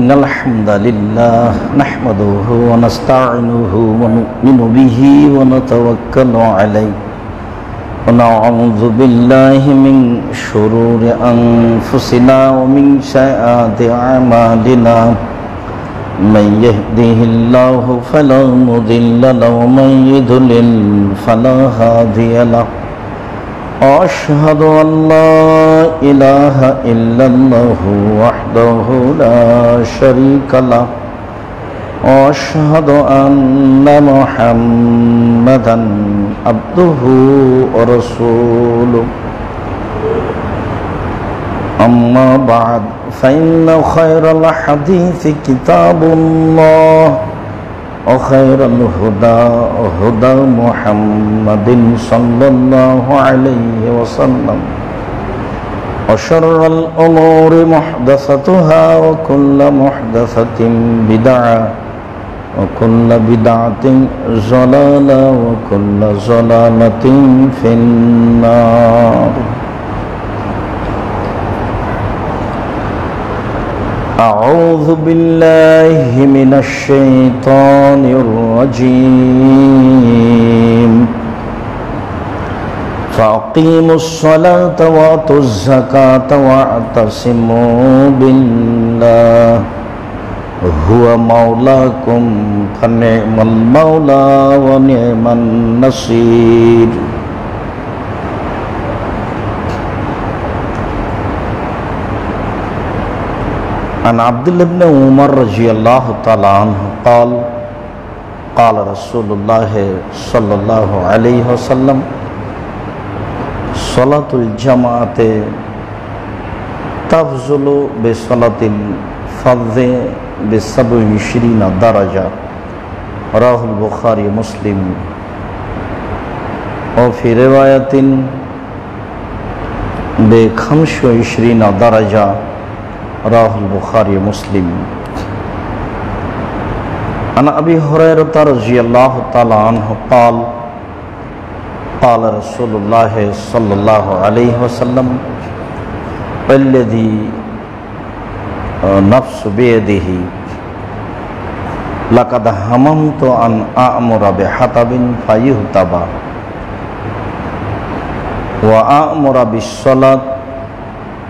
إن الحمد لله نحمده ونستعينه ونؤمن به ونتوكل عليه ونعوذ بالله من شرور أنفسنا ومن سيئات أعمالنا من يهده الله فلا مضل له ومن يضلل فلا هادي له أشهد أن لا إله إلا الله وحده لا شريك له وأشهد أن محمدا عبده ورسوله أما بعد فإن خير الحديث كتاب الله وخير الهدى هدى محمد صلى الله عليه وسلم وشر الأمور محدثتها وكل محدثة بدعة وكل بدعة ضلالة وكل ضلالة في النار. أعوذ بالله من الشيطان الرجيم فأقيموا الصلاة وآتوا الزكاة واعتصموا بالله هو مولاكم فنعم المولى ونعم النصير. عن عبد الله بن عمر رضي الله تعالى عنه قال قال رسول الله صلى الله عليه وسلم صلاة الجماعة تفضل بصلاة الفرد ب27 درجة رواه البخاري ومسلم وفي رواية ب25 درجة رواه البخاري ومسلم. عن أبي هريرة رضي الله تعالى عنه قال قال رسول الله صلى الله عليه وسلم الذي نفس بيده لقد هممت أن أأمر بحطب فيهتب وأأمر بالصلاة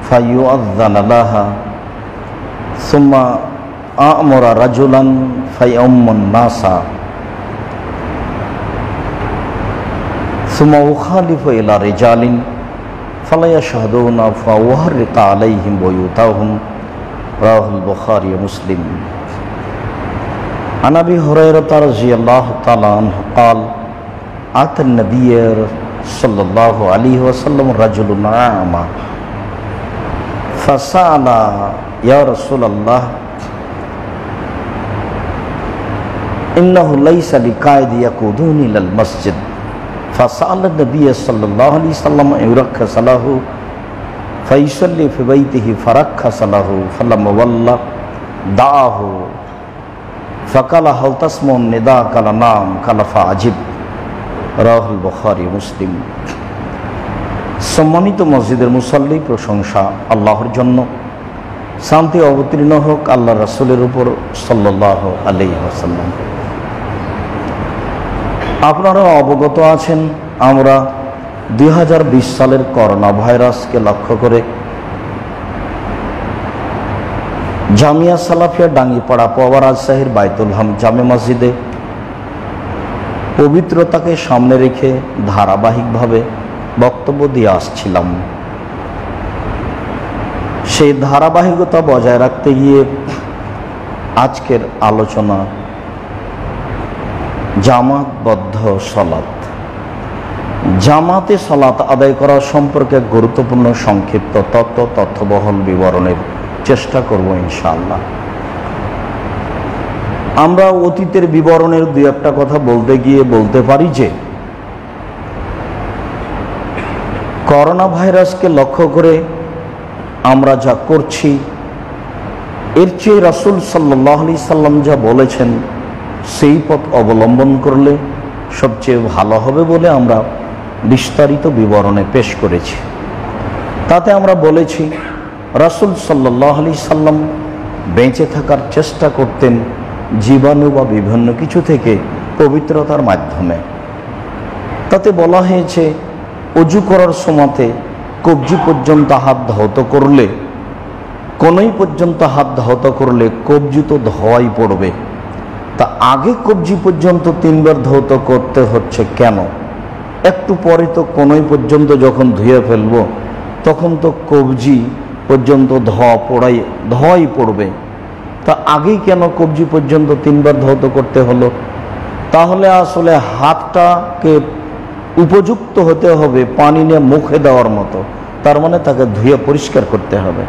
فيؤذن لها ثم أأمر رجلا فيؤم الناس ثم أخالف إلى رجال فلا يشهدون فأحرق عليهم بيوتهم رواه البخاري ومسلم. عن أبي هريرة رضي الله تعالى عنه قال أتى النبي صلى الله عليه وسلم رجل أعمى فسأل يا رسول الله إنه ليس لقائد يقودني إلى المسجد فسأل النبي صلى الله عليه وسلم أن يرخص له فيصلي في بيته فرخص له فلما ولى دعاه فقال هل تسمع النداء قال نعم قال فأجب رواه البخاري ومسلم. সম্মানিত মসজিদের মুসল্লি, প্রশংসা আল্লাহর জন্য, শান্তি অবতীর্ণ হোক আল্লাহ রাসূলের উপর সাল্লাল্লাহু আলাইহি ওয়াসাল্লাম। আপনারা অবগত আছেন আমরা 2020 সালের করোনা ভাইরাসকে লক্ষ্য করে জামিয়া সালাফিয়া ডাঙ্গিপাড়া পোয়া রাজশাহীর বাইতুল হাম জামে মসজিদে পবিত্রতাকে সামনে রেখে ধারাবাহিকভাবে বক্তব্য দিয়ে আসছিলাম। সেই ধারাবাহিকতা বজায় রাখতে গিয়ে আজকের আলোচনা জামাতবদ্ধ সালাত, জামাতে সালাত আদায় করা সম্পর্কে গুরুত্বপূর্ণ সংক্ষিপ্ত তথ্যবহল বিবরণের চেষ্টা করব ইনশাআল্লাহ। আমরা অতীতের বিবরণের দুই একটা কথা বলতে গিয়ে বলতে পারি যে করোনা ভাইরাসকে লক্ষ্য করে আমরা যা করছি এর চেয়ে রাসূল সাল্লাল্লাহু আলাইহি সাল্লাম যা বলেছেন সেই পথ অবলম্বন করলে সবচেয়ে ভালো হবে বলে আমরা বিস্তারিত বিবরণে পেশ করেছি। তাতে আমরা বলেছি রাসূল সাল্লাল্লাহু আলাইহি সাল্লাম বেঁচে থাকার চেষ্টা করতেন জীবাণু বা বিভিন্ন কিছু থেকে পবিত্রতার মাধ্যমে। তাতে বলা হয়েছে অজু করার সময়তে কবজি পর্যন্ত হাত ধৌত করলে, কোনই পর্যন্ত হাত ধৌত করলে কবজি তো ধোয়াই পড়বে, তা আগে কবজি পর্যন্ত 3 বার ধৌত করতে হচ্ছে কেন? একটু পরে তো কোনই পর্যন্ত যখন ধুয়ে ফেলবো তখন তো কবজি পর্যন্ত ধোয়াই পড়বে, তা আগেই কেন কবজি পর্যন্ত 3 বার ধৌত করতে হলো? তাহলে আসলে হাতটাকে উপযুক্ত হতে হবে পানি নিয়ে মুখে দেওয়ার মতো, তার মানে তাকে ধুয়ে পরিষ্কার করতে হবে,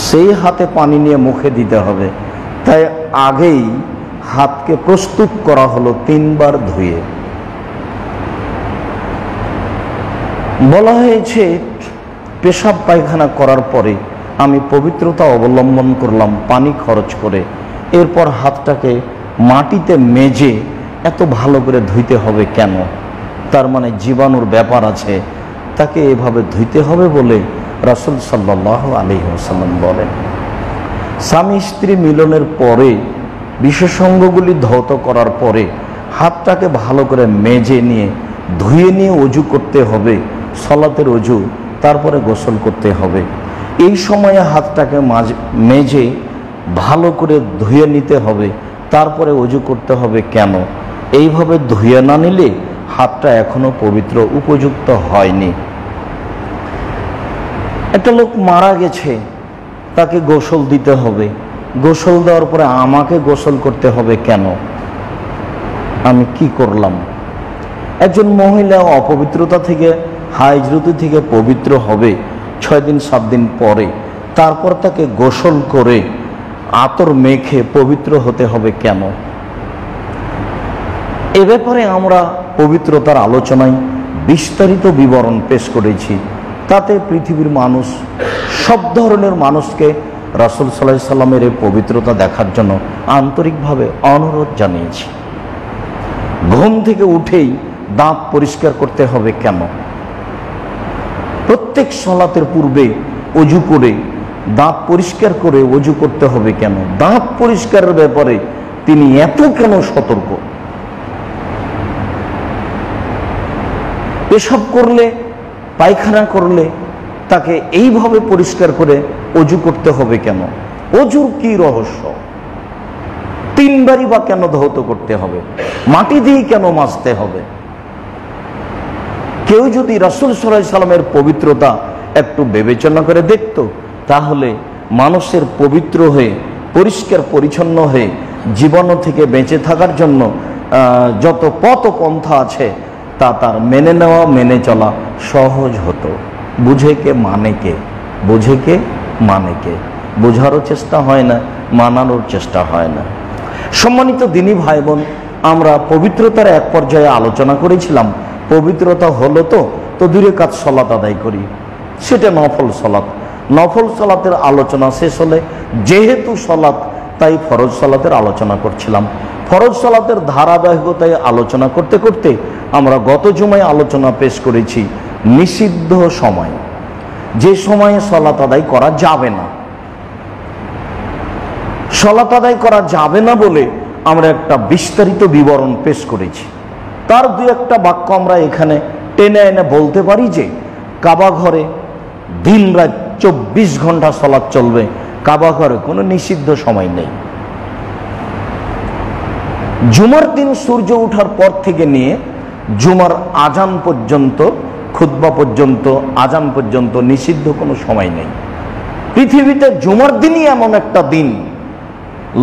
সেই হাতে পানি নিয়ে মুখে দিতে হবে। তাই আগেই হাতকে প্রস্তুত করা হলো 3 বার ধুয়ে। বলা হয়েছে পেশাব পায়খানা করার পরে আমি পবিত্রতা অবলম্বন করলাম পানি খরচ করে, এরপর হাতটাকে মাটিতে মেজে এত ভালো করে ধুইতে হবে কেন? তার মানে জীবাণুর ব্যাপার আছে, তাকে এভাবে ধুইতে হবে বলে রাসূল সাল্লাল্লাহু আলাইহি ওয়াসাল্লাম বলেন। স্বামী স্ত্রী মিলনের পরে বিশেষাঙ্গগুলি ধৌত করার পরে হাতটাকে ভালো করে মেজে নিয়ে ধুয়ে নিয়ে অজু করতে হবে, সলাতের অজু, তারপরে গোসল করতে হবে। এই সময়ে হাতটাকে মেজে ভালো করে ধুয়ে নিতে হবে, তারপরে অজু করতে হবে কেন? এইভাবে ধুয়ে না নিলে হাতটা এখনো পবিত্র উপযুক্ত হয়নি। একটা লোক মারা গেছে, তাকে গোসল দিতে হবে, গোসল দেওয়ার পরে আমাকে গোসল করতে হবে কেন? আমি কি করলাম? একজন মহিলা অপবিত্রতা থেকে, হাইজরতি থেকে পবিত্র হবে 6 দিন 7 দিন পরে, তারপর তাকে গোসল করে আতর মেখে পবিত্র হতে হবে কেন? এ ব্যাপারে আমরা পবিত্রতার আলোচনায় বিস্তারিত বিবরণ পেশ করেছি। তাতে পৃথিবীর মানুষ, সব ধরনের মানুষকে রাসূল সাল্লাল্লাহু আলাইহি সাল্লামের এই পবিত্রতা দেখার জন্য আন্তরিকভাবে অনুরোধ জানিয়েছি। ঘুম থেকে উঠেই দাঁত পরিষ্কার করতে হবে কেন? প্রত্যেক সালাতের পূর্বে অজু করে দাঁত পরিষ্কার করে অজু করতে হবে কেন? দাঁত পরিষ্কারের ব্যাপারে তিনি এত কেন সতর্ক? পেশাব করলে, পায়খানা করলে তাকে এইভাবে পরিষ্কার করে অজু করতে হবে কেন? অজুর কি রহস্য? 3 বারই বা কেন ধৌত করতে হবে? মাটি দিয়ে কেন মাজতে হবে? কেউ যদি রাসূল সাল্লাল্লাহু আলাইহি সাল্লামের পবিত্রতা একটু বিবেচনা করে দেখত, তাহলে মানুষের পবিত্র হয়ে, পরিষ্কার পরিচ্ছন্ন হয়ে জীবাণু থেকে বেঁচে থাকার জন্য যত পথ পন্থা আছে তা তার মেনে নেওয়া, মেনে চলা সহজ হতো। বুঝে কে মানে কে, বুঝে কে মানে কে, বোঝারও চেষ্টা হয় না, মানানোর চেষ্টা হয় না। সম্মানিত দিনী ভাই বোন, আমরা পবিত্রতার এক পর্যায়ে আলোচনা করেছিলাম, পবিত্রতা হলো তো 2 রাকাত সালাত আদায় করি, সেটা নফল সালাত। নফল সালাতের আলোচনা শেষ হলে যেহেতু সালাত, তাই ফরজ সালাতের আলোচনা করছিলাম। ফরজ সালাতের ধারাবাহিকতায় আলোচনা করতে করতে আমরা গত জুমায় আলোচনা পেশ করেছি নিষিদ্ধ সময়, যে সময়ে সালাত আদায় করা যাবে না। সালাত আদায় করা যাবে না বলে আমরা একটা বিস্তারিত বিবরণ পেশ করেছি। তার 2-1টা বাক্য আমরা এখানে টেনে এনে বলতে পারি যে কাবা ঘরে দিন রাত 24 ঘন্টা সালাত চলবে, কাবা ঘরে কোনো নিষিদ্ধ সময় নেই। জুমার দিন সূর্য ওঠার পর থেকে নিয়ে জুমার আজান পর্যন্ত, খুতবা পর্যন্ত, আজান পর্যন্ত নিষিদ্ধ কোনো সময় নেই। পৃথিবীতে জুমার দিনই এমন একটা দিন,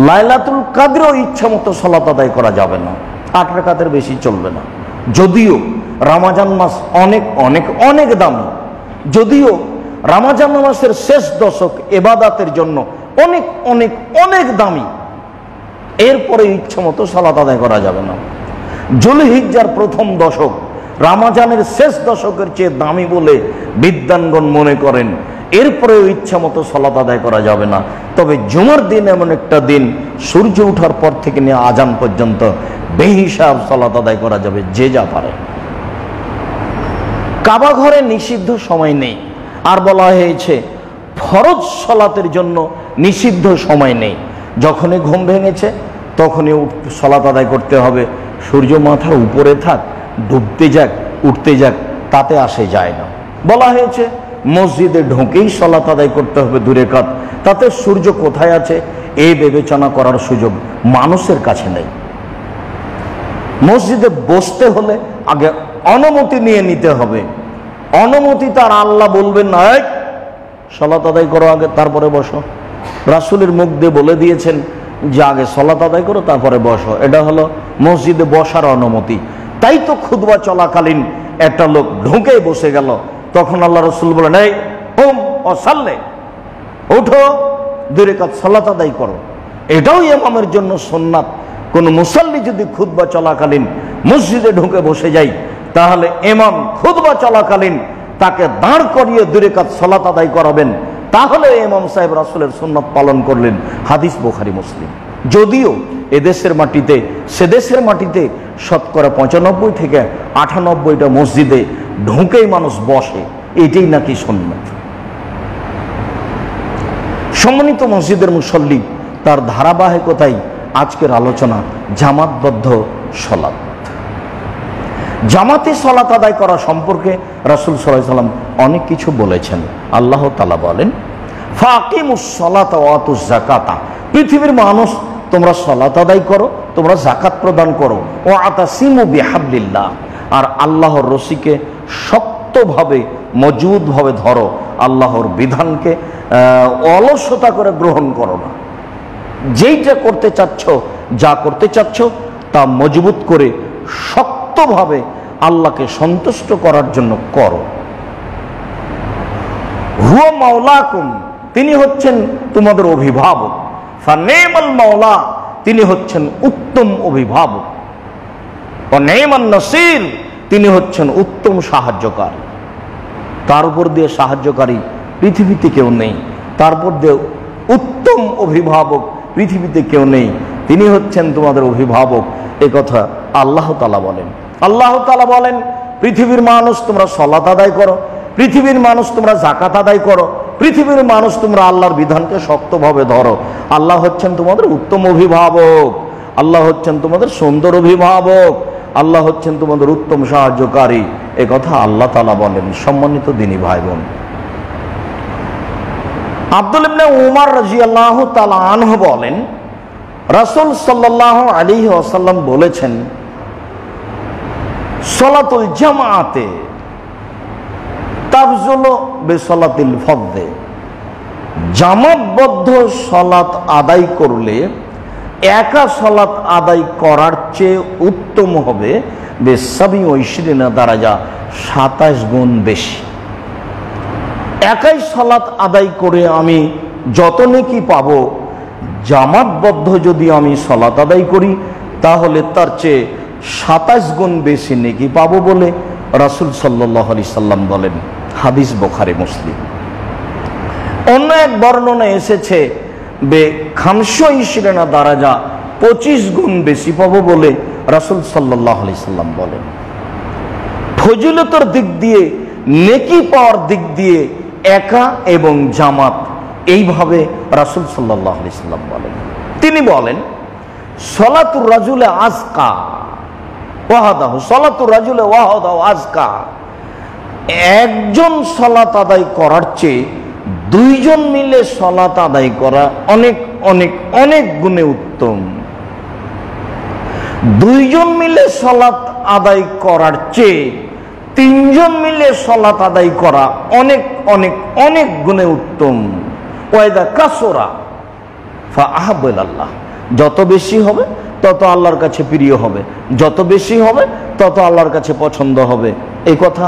লাইলাতুল কাদরেও ইচ্ছা মতো সালাত আদায় করা যাবে না, 8 রাকাতের বেশি চলবে না। যদিও রমজান মাস অনেক অনেক অনেক দামি, যদিও রমজান মাসের শেষ দশক ইবাদতের জন্য অনেক অনেক অনেক দামি, এরপরে ইচ্ছা মতো সালাত আদায় করা যাবে না। যুলহিজ্জার প্রথম দশক রমজানের শেষ দশকের চেয়ে দামি বলে বিদ্বানগণ মনে করেন, এরপরেও ইচ্ছা মতো সালাত আদায় করা যাবে না। তবে জুমার দিন এমন একটা দিন, সূর্য ওঠার পর থেকে নিয়ে আজান পর্যন্ত বেহিসাব সালাত আদায় করা যাবে, যে যা পারে। কাবা ঘরে নিষিদ্ধ সময় নেই। আর বলা হয়েছে ফরজ সালাতের জন্য নিষিদ্ধ সময় নেই। যখনই ঘুম ভেঙেছে তখনই সালাত আদায় করতে হবে। সূর্য মাথার উপরে থাক, ডুবতে যাক, উঠতে যাক, তাতে আসে যায় না। বলা হয়েছে মসজিদে ঢুকেই সালাত আদায় করতে হবে 2 রাকাত। তাতে সূর্য কোথায় আছে এই বিবেচনা করার সুযোগ মানুষের কাছে নেই। মসজিদে বসতে হলে আগে অনুমতি নিয়ে নিতে হবে। অনুমতি তার আল্লাহ বলবেন না, সালাত আদায় করো আগে তারপরে বসো। রাসূলের মুখ দিয়ে বলে দিয়েছেন যে আগে সালাত আদায় করো তারপরে বসো। এটা হলো মসজিদে বসার অনুমতি। তাই তো খুতবা চলাকালীন একটা লোক ঢুকে বসে গেল, তখন আল্লাহ রাসূল বলেন, এই কুম ও সাল্লে, উঠো 2 রাকাত সালাত আদায় করো। এটাও ইমামের জন্য সুন্নাত। কোন মুসাল্লি যদি খুতবা চলাকালীন মসজিদে ঢুকে বসে যায়, তাহলে ইমাম খুতবা চলাকালীন তাকে দাঁড় করিয়ে 2 রাকাত সালাত আদায় করাবেন, তাহলে ইমাম সাহেব রাসূলের সুন্নাত পালন করলেন। হাদিস বুখারী মুসলিম। যদিও এদেশের মাটিতে সেদেশের মাটিতে শতকরা 95 থেকে 98টা মসজিদে ঢুকেই মানুষ বসে, এটাই নাকি সুন্নাত। সম্মানিত মসজিদের মুসল্লি, তার ধারাবাহিকতায় আজকের আলোচনা জামাতবদ্ধ সালাত। জামাতে সালাত আদায় করা সম্পর্কে রাসূল সাল্লাল্লাহু আলাইহি ওয়াসাল্লাম অনেক কিছু বলেছেন। আল্লাহ তাআলা বলেন, ফাকিমুস সালাতা ওয়া আতুজ যাকাতা, পৃথিবীর মানুষ তোমরা সালাত আদায় করো, তোমরা যাকাত প্রদান করো। ওয়া আতাসিমু বিহাবলিল্লাহ, আর আল্লাহর রশিকে শক্তভাবে মজবুতভাবে ধরো। আল্লাহর বিধানকে অলসতা করে গ্রহণ করো না। যেইটা করতে চাচ্ছ, যা করতে চাচ্ছ তা মজবুত করে শক্তভাবে আল্লাহকে সন্তুষ্ট করার জন্য করো। হুয়া মাওলাকুম, তিনি হচ্ছেন তোমাদের অভিভাবক। ফানিমাল মাওলা, তিনি হচ্ছেন উত্তম অভিভাবক। ও নিমান নাসির, তিনি হচ্ছেন উত্তম সাহায্যকারী। তার উপর দিয়ে সাহায্যকারী পৃথিবীতে কেউ নেই, তারপর দিয়ে উত্তম অভিভাবক পৃথিবীতে কেউ নেই। তিনি হচ্ছেন তোমাদের অভিভাবক। এ কথা আল্লাহ তাআলা বলেন। আল্লাহ তাআলা বলেন, পৃথিবীর মানুষ তোমরা সালাত আদায় করো, পৃথিবীর মানুষ তোমরা যাকাত আদায় করো, পৃথিবীর মানুষ তোমরা আল্লাহর বিধানকে শক্তভাবে ধরো। আল্লাহ হচ্ছেন তোমাদের উত্তম অভিভাবক, আল্লাহ হচ্ছেন তোমাদের সুন্দর অভিভাবক, আল্লাহ হচ্ছেন তোমাদের উত্তম সাহায্যকারী। এ কথা আল্লাহ তাআলা বলেন। সম্মানিত দিনী ভাই বোন, আব্দুল ইবনে উমর রাদিয়াল্লাহু তাআলা আনহু বলেন, রাসূল সাল্লাল্লাহু আলাইহি ওয়াসাল্লাম বলেছেন, সালাতুল জামাআতে তাফজুলু বিসালাতিল ফরদে, জামাতবদ্ধ সালাত আদায় করলে একা সালাত আদায় করার চেয়ে উত্তম হবে 27 দারাজা, 27 গুণ বেশি। একাই সালাত আদায় করে আমি যত নেকি পাবো, জামাতবদ্ধ যদি আমি সালাত আদায় করি তাহলে তার চেয়ে 27 গুণ বেশি নেকি পাবো বলে রাসূল সাল্লাল্লাহু আলাইহি সাল্লাম বলেন। হাদিস বুখারী মুসলিম। অন্য এক বর্ণনায় এসেছে 25 দারাজা, 25 গুণ বেশি পাবো বলে রাসূল সাল্লাল্লাহু আলাইহি সাল্লাম বলেন। ফজিলতের দিক দিয়ে, নেকি পাওয়ার দিক দিয়ে একা এবং জামাত, এইভাবে রাসূল সাল্লাল্লাহু আলাইহি সাল্লাম বলেন। তিনি বলেন, সালাতুর রাজুলে আজকা ওয়াহাদাহু, সালাতুর রাজুলে ওয়াহাদাহু আজকা, একজন সালাত আদায় করার চেয়ে 2 জন মিলে সালাত আদায় করা অনেক অনেক অনেক গুণে উত্তম। 2 জন মিলে সালাত আদায় করার চেয়ে 3 জন মিলে সালাত আদায় করা অনেক অনেক অনেক গুণে উত্তম। ওয়াইদা কাসরা ফা আহাব্বুল্লাহ, যত বেশি হবে তত আল্লাহর কাছে প্রিয় হবে, যত বেশি হবে তত আল্লাহর কাছে পছন্দ হবে। এই কথা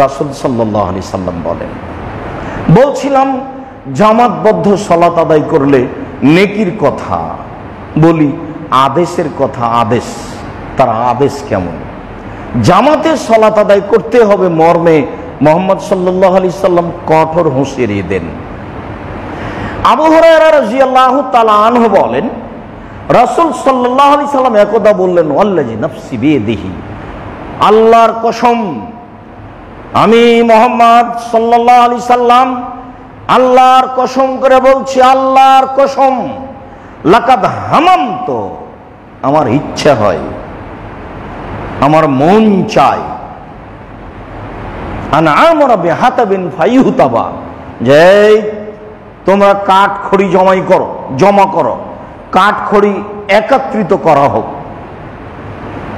রাসূল সাল্লাল্লাহু আলাইহি সাল্লাম বলেন। বলছিলাম জামাতবদ্ধ সালাত আদায় করলে নেকির কথা, বলি আদেশের কথা। আদেশ, তার আদেশ কেমন? জামাতে সালাত আদায় করতে হবে মর্মে মুহাম্মদ সাল্লাল্লাহু আলাইহি সাল্লাম কঠোর হুঁশিয়ারি দেন। আবু হুরায়রা রাদিয়াল্লাহু তাআলা আনহু বলেন, রাসূল সাল্লাল্লাহু আলাইহি সাল্লাম একদা বললেন, ওয়াল্লাযী নাফসি বিয়াদিহি, আল্লাহর কসম, আমি মুহাম্মদ সাল্লাল্লাহু আলাইহি সাল্লাম আল্লাহর কসম করে বলছি, আল্লাহর কসম, লাকাদ হামামতো, আমার ইচ্ছা হয়, আমার মন চায়, আন আমরা বিহাতাবিন ফাইহুতাবা, যে তোমরা কাঠ খড়ি জমা করো, কাঠ খড়ি একত্রিত করা হোক,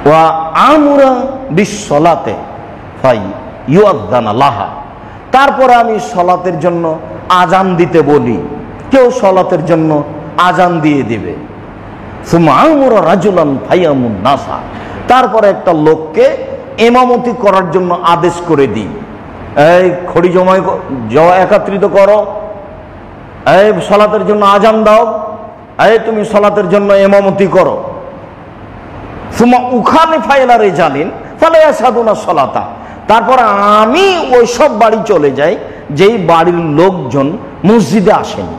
ওয়া আমরা বিসসালাতে ফাই ইউআযানা লাহা, তারপরে আমি সলাতের জন্য আজান দিতে বলি, কেউ সলাতের জন্য আজান দিয়ে দিবে। সুম্মা আমরা রাজুলান ফায়ামুন নাসা, তারপরে একটা লোককে ইমামতি করার জন্য আদেশ করে দিই, এই খড়ি একত্রিত করো, এই সলাতের জন্য আজান দাও, এই তুমি সলাতের জন্য ইমামতি করো। সুম্মা উখালিফা ইলা রিজালিন ফালা ইয়াশহাদুনা সলাতা, তারপর আমি ওই সব বাড়ি চলে যাই যেই বাড়ির লোকজন মসজিদে আসেনি,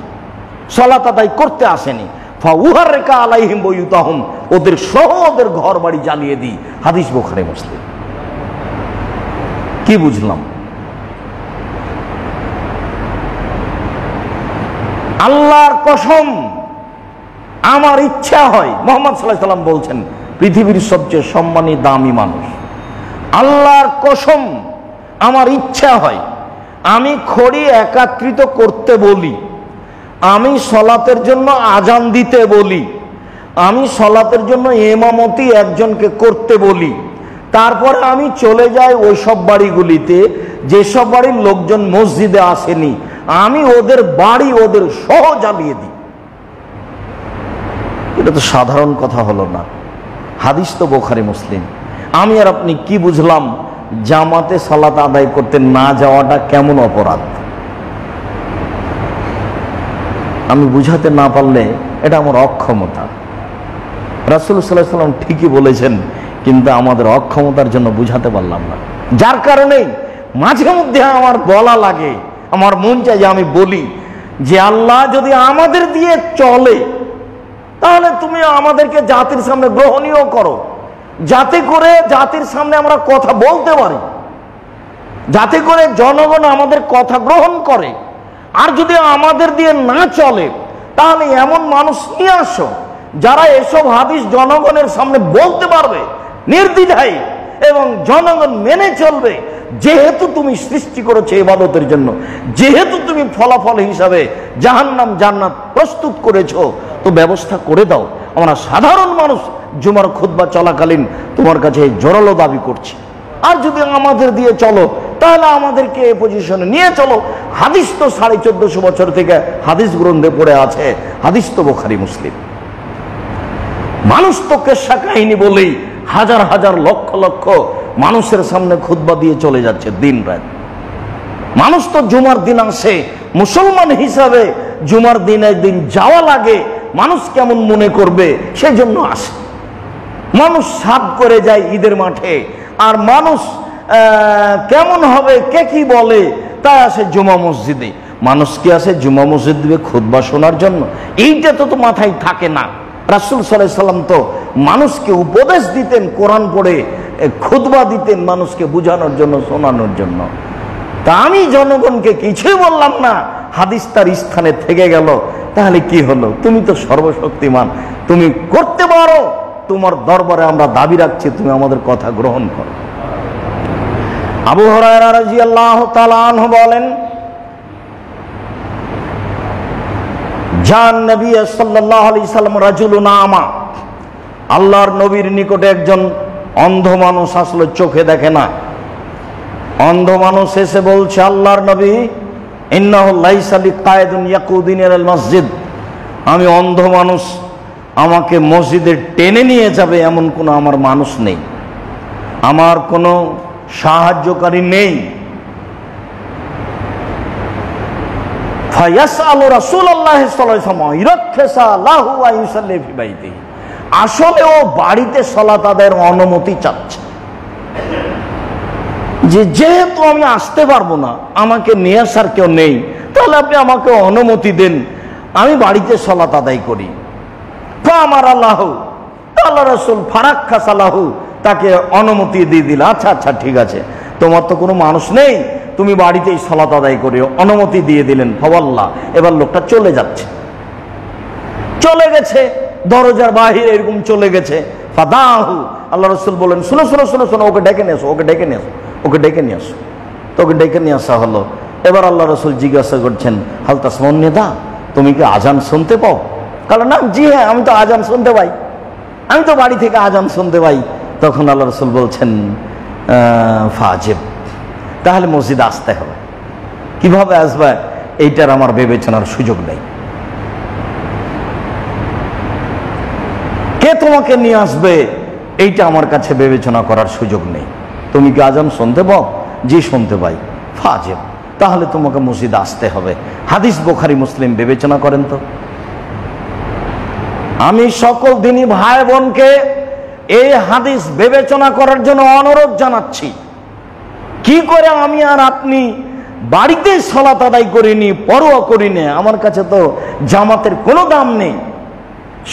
সলাত আদায় করতে আসেনি, ফাউহারিকা আলাইহিম বুয়ুতাহুম, ওদের সহ ওদের ঘর বাড়ি জ্বালিয়ে দিই। হাদিস বুখারী মুসলিম। কি বুঝলাম? আল্লাহর কসম, আমার ইচ্ছা হয়, মুহাম্মদ সাল্লাল্লাহু আলাইহি সাল্লাম বলছেন পৃথিবীর সবচেয়ে সম্মানী দামি মানুষ, আল্লাহর কসম আমার ইচ্ছা হয় আমি খড়ি একত্রিত করতে বলি, আমি সলাতের জন্য আজান দিতে বলি, আমি সলাতের জন্য ইমামতি একজনকে করতে বলি, তারপরে আমি চলে যাই ওই সব বাড়িগুলিতে যেসব বাড়ির লোকজন মসজিদে আসেনি, আমি ওদের বাড়ি ওদের সহ জ্বালিয়ে দিই। এটা তো সাধারণ কথা হলো না, হাদিস তো বুখারী মুসলিম। আমি আর আপনি কি বুঝলাম জামাতে সালাত আদায় করতে না যাওয়াটা কেমন অপরাধ? আমি বুঝাতে না পারলে এটা আমার অক্ষমতা। রাসূল সাল্লাল্লাহু আলাইহি ওয়াসাল্লাম ঠিকই বলেছেন, কিন্তু আমাদের অক্ষমতার জন্য বুঝাতে পারলাম না, যার কারণে মাঝে মধ্যে আমার বলা লাগে, আমার মন চায় যে আমি বলি যে আল্লাহ যদি আমাদের দিয়ে চলে তাহলে তুমি আমাদেরকে জাতির সামনে গ্রহণীয় করো, যাতে করে জাতির সামনে আমরা কথা বলতে পারি, যাতে করে জনগণ আমাদের কথা গ্রহণ করে। আর যদি আমাদের দিয়ে না চলে তাহলে এমন মানুষ নিয়ে আসো যারা এসব হাদিস জনগণের সামনে বলতে পারবে নির্দ্বিধায় এবং জনগণ মেনে চলবে। যেহেতু তুমি সৃষ্টি করেছো ইবাদতের জন্য, যেহেতু তুমি ফলাফল হিসাবে জাহান্নাম জান্নাত প্রস্তুত করেছো, তো ব্যবস্থা করে দাও। আমরা সাধারণ মানুষ জুমার খুতবা চলাকালীন তোমার কাছে জোরালো দাবি করছি, আর যদি আমাদের দিয়ে চলো তাহলে আমাদেরকে এই পজিশনে নিয়ে চলো। হাদিস তো 1450 বছর থেকে হাদিস গ্রন্থে পড়ে আছে, হাদিস তো বুখারী মুসলিম। মানুষ তো কেসা কাহিনী বলেই হাজার হাজার লক্ষ লক্ষ মানুষের সামনে খুতবা দিয়ে চলে যাচ্ছে দিন রাত। মানুষ তো জুমার দিন আসে, মুসলমান হিসাবে জুমার দিন একদিন যাওয়া লাগে, মানুষ কেমন মনে করবে সেজন্য আসে। মানুষ সাদ করে যায় ঈদের মাঠে, আর মানুষ কেমন হবে কে কি বলে তাই আসে জুমা মসজিদে। মানুষ কি আসে জুমা মসজিদে খুতবা শোনার জন্য? এইটা তো মাথায় থাকে না। রাসূল সাল্লাল্লাহু আলাইহি সাল্লাম তো মানুষকে উপদেশ দিতেন, কোরআন পড়ে খুতবা দিতেন মানুষকে বুঝানোর জন্য, শোনানোর জন্য। তা আমি জনগণকে কিছুই বললাম না, হাদিস তার স্থানে থেকে গেল, তাহলে কি হলো? তুমি তো সর্বশক্তিমান, তুমি করতে পারো, তোমার দরবারে আমরা দাবি রাখছি, তুমি আমাদের কথা গ্রহণ করো। আবু হুরায়রা রাদিয়াল্লাহু তাআলা আনহু বলেন, জান নবী সাল্লাল্লাহু আলাইহি সাল্লাম রাজুলুন আমা, আল্লাহর নবীর নিকটে একজন অন্ধ মানুষ আসলে, চোখে দেখে না, অন্ধ মানুষ এসে বলছে, আল্লাহর নবী, ইন্নাহু লাইসা লিকায়েদুন ইয়াকুদিনি ইলাল মসজিদ, আমি অন্ধ মানুষ, আমাকে মসজিদে টেনে নিয়ে যাবে এমন কোনো আমার মানুষ নেই, আমার কোনো সাহায্যকারী নেই। ফায়াসআলু রাসূলুল্লাহ সাল্লাল্লাহু আলাইহি ওয়াসাল্লাম ইরাক্ষিসা লাহু ওয়া ইউসাল্লি ফি বাইতিহি, আসলে ও বাড়িতে সালাত আদায়ের অনুমতি চাচ্ছে, যে যেহেতু আমি আসতে পারবো না, আমাকে নিয়ে আসার কেউ নেই, তাহলে আপনি আমাকে অনুমতি দেন, আমি বাড়িতে সালাত আদায় করি। ফামার আল্লাহ, আল্লাহ রাসূল ফারাক্কাসালাহু, তাকে অনুমতি দিয়ে দিল। আচ্ছা আচ্ছা ঠিক আছে, তোমার তো কোনো মানুষ নেই, তুমি বাড়িতেই সালাত আদায় করিও, অনুমতি দিয়ে দিলেন। ফাওয়াল্লাহ, এবার লোকটা চলে যাচ্ছে, চলে গেছে, দরজার বাহিরে এরকম চলে গেছে। ফাদাহু, আল্লাহ রাসূল বলেন, শোনো শোনো শোনো শোনো, ওকে ডেকে নিয়ে আসো, ওকে ডেকে নিয়ে আসো, ওকে ডেকে নিয়ে আসো। তো ওকে ডেকে নিয়ে আসা হলো। এবার আল্লাহ রাসূল জিজ্ঞাসা করছেন, হাল তাসমাউন নিদা, তুমি কি আজান শুনতে পাও? কারণ না, জি হ্যাঁ, আমি তো আজান শুনতে পাই, আমি তো বাড়ি থেকে আজান শুনতে পাই। তখন আল্লাহ রাসূল বলছেন, ফাজিব, তাহলে মসজিদে আসতে হবে। কিভাবে আসবে এইটার আমার বিবেচনার সুযোগ নেই। কে তোমাকে নিয়ে আসবে এইটা আমার কাছে বিবেচনা করার সুযোগ নেই। তুমি কি আজান শুনতে পাও? জি শুনতে পাই। ফাজিব, তাহলে তোমাকে মসজিদে আসতে হবে। হাদিস বুখারী মুসলিম, বিবেচনা করেন তো। আমি সকল দিনী ভাই বোনকে এই হাদিস বিবেচনা করার জন্য অনুরোধ জানাচ্ছি। কি করে আমি আর আপনি বাড়িতে সালাত আদায় করিনি, পরোয়া করিনি? আমার কাছে তো জামাতের কোনো দাম নেই,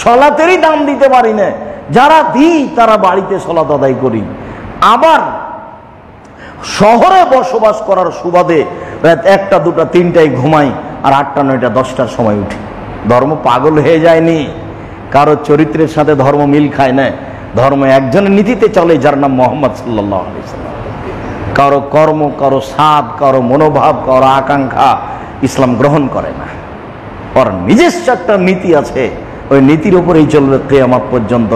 সালাতেরই দাম দিতে পারি না। যারা দিই তারা বাড়িতে সালাত আদায় করি। আবার শহরে বসবাস করার সুবাদে রাত 1টা 2টা 3টায় ঘুমাই, আর 8টা 9টা 10টার সময় উঠি। ধর্ম পাগল হয়ে যায়নি, কারো চরিত্রের সাথে ধর্ম মিল খায় না। ধর্ম একজনের নীতিতে চলে, যার নাম মুহাম্মদ সাল্লাল্লাহু আলাইহি ওয়াসাল্লাম। কারো কর্ম, কারো স্বাদ, কারো মনোভাব, কারো আকাঙ্ক্ষা ইসলাম গ্রহণ করে না। ওর নিজস্ব একটা নীতি আছে, ওই নীতির উপরেই চলবে কিয়ামত পর্যন্ত।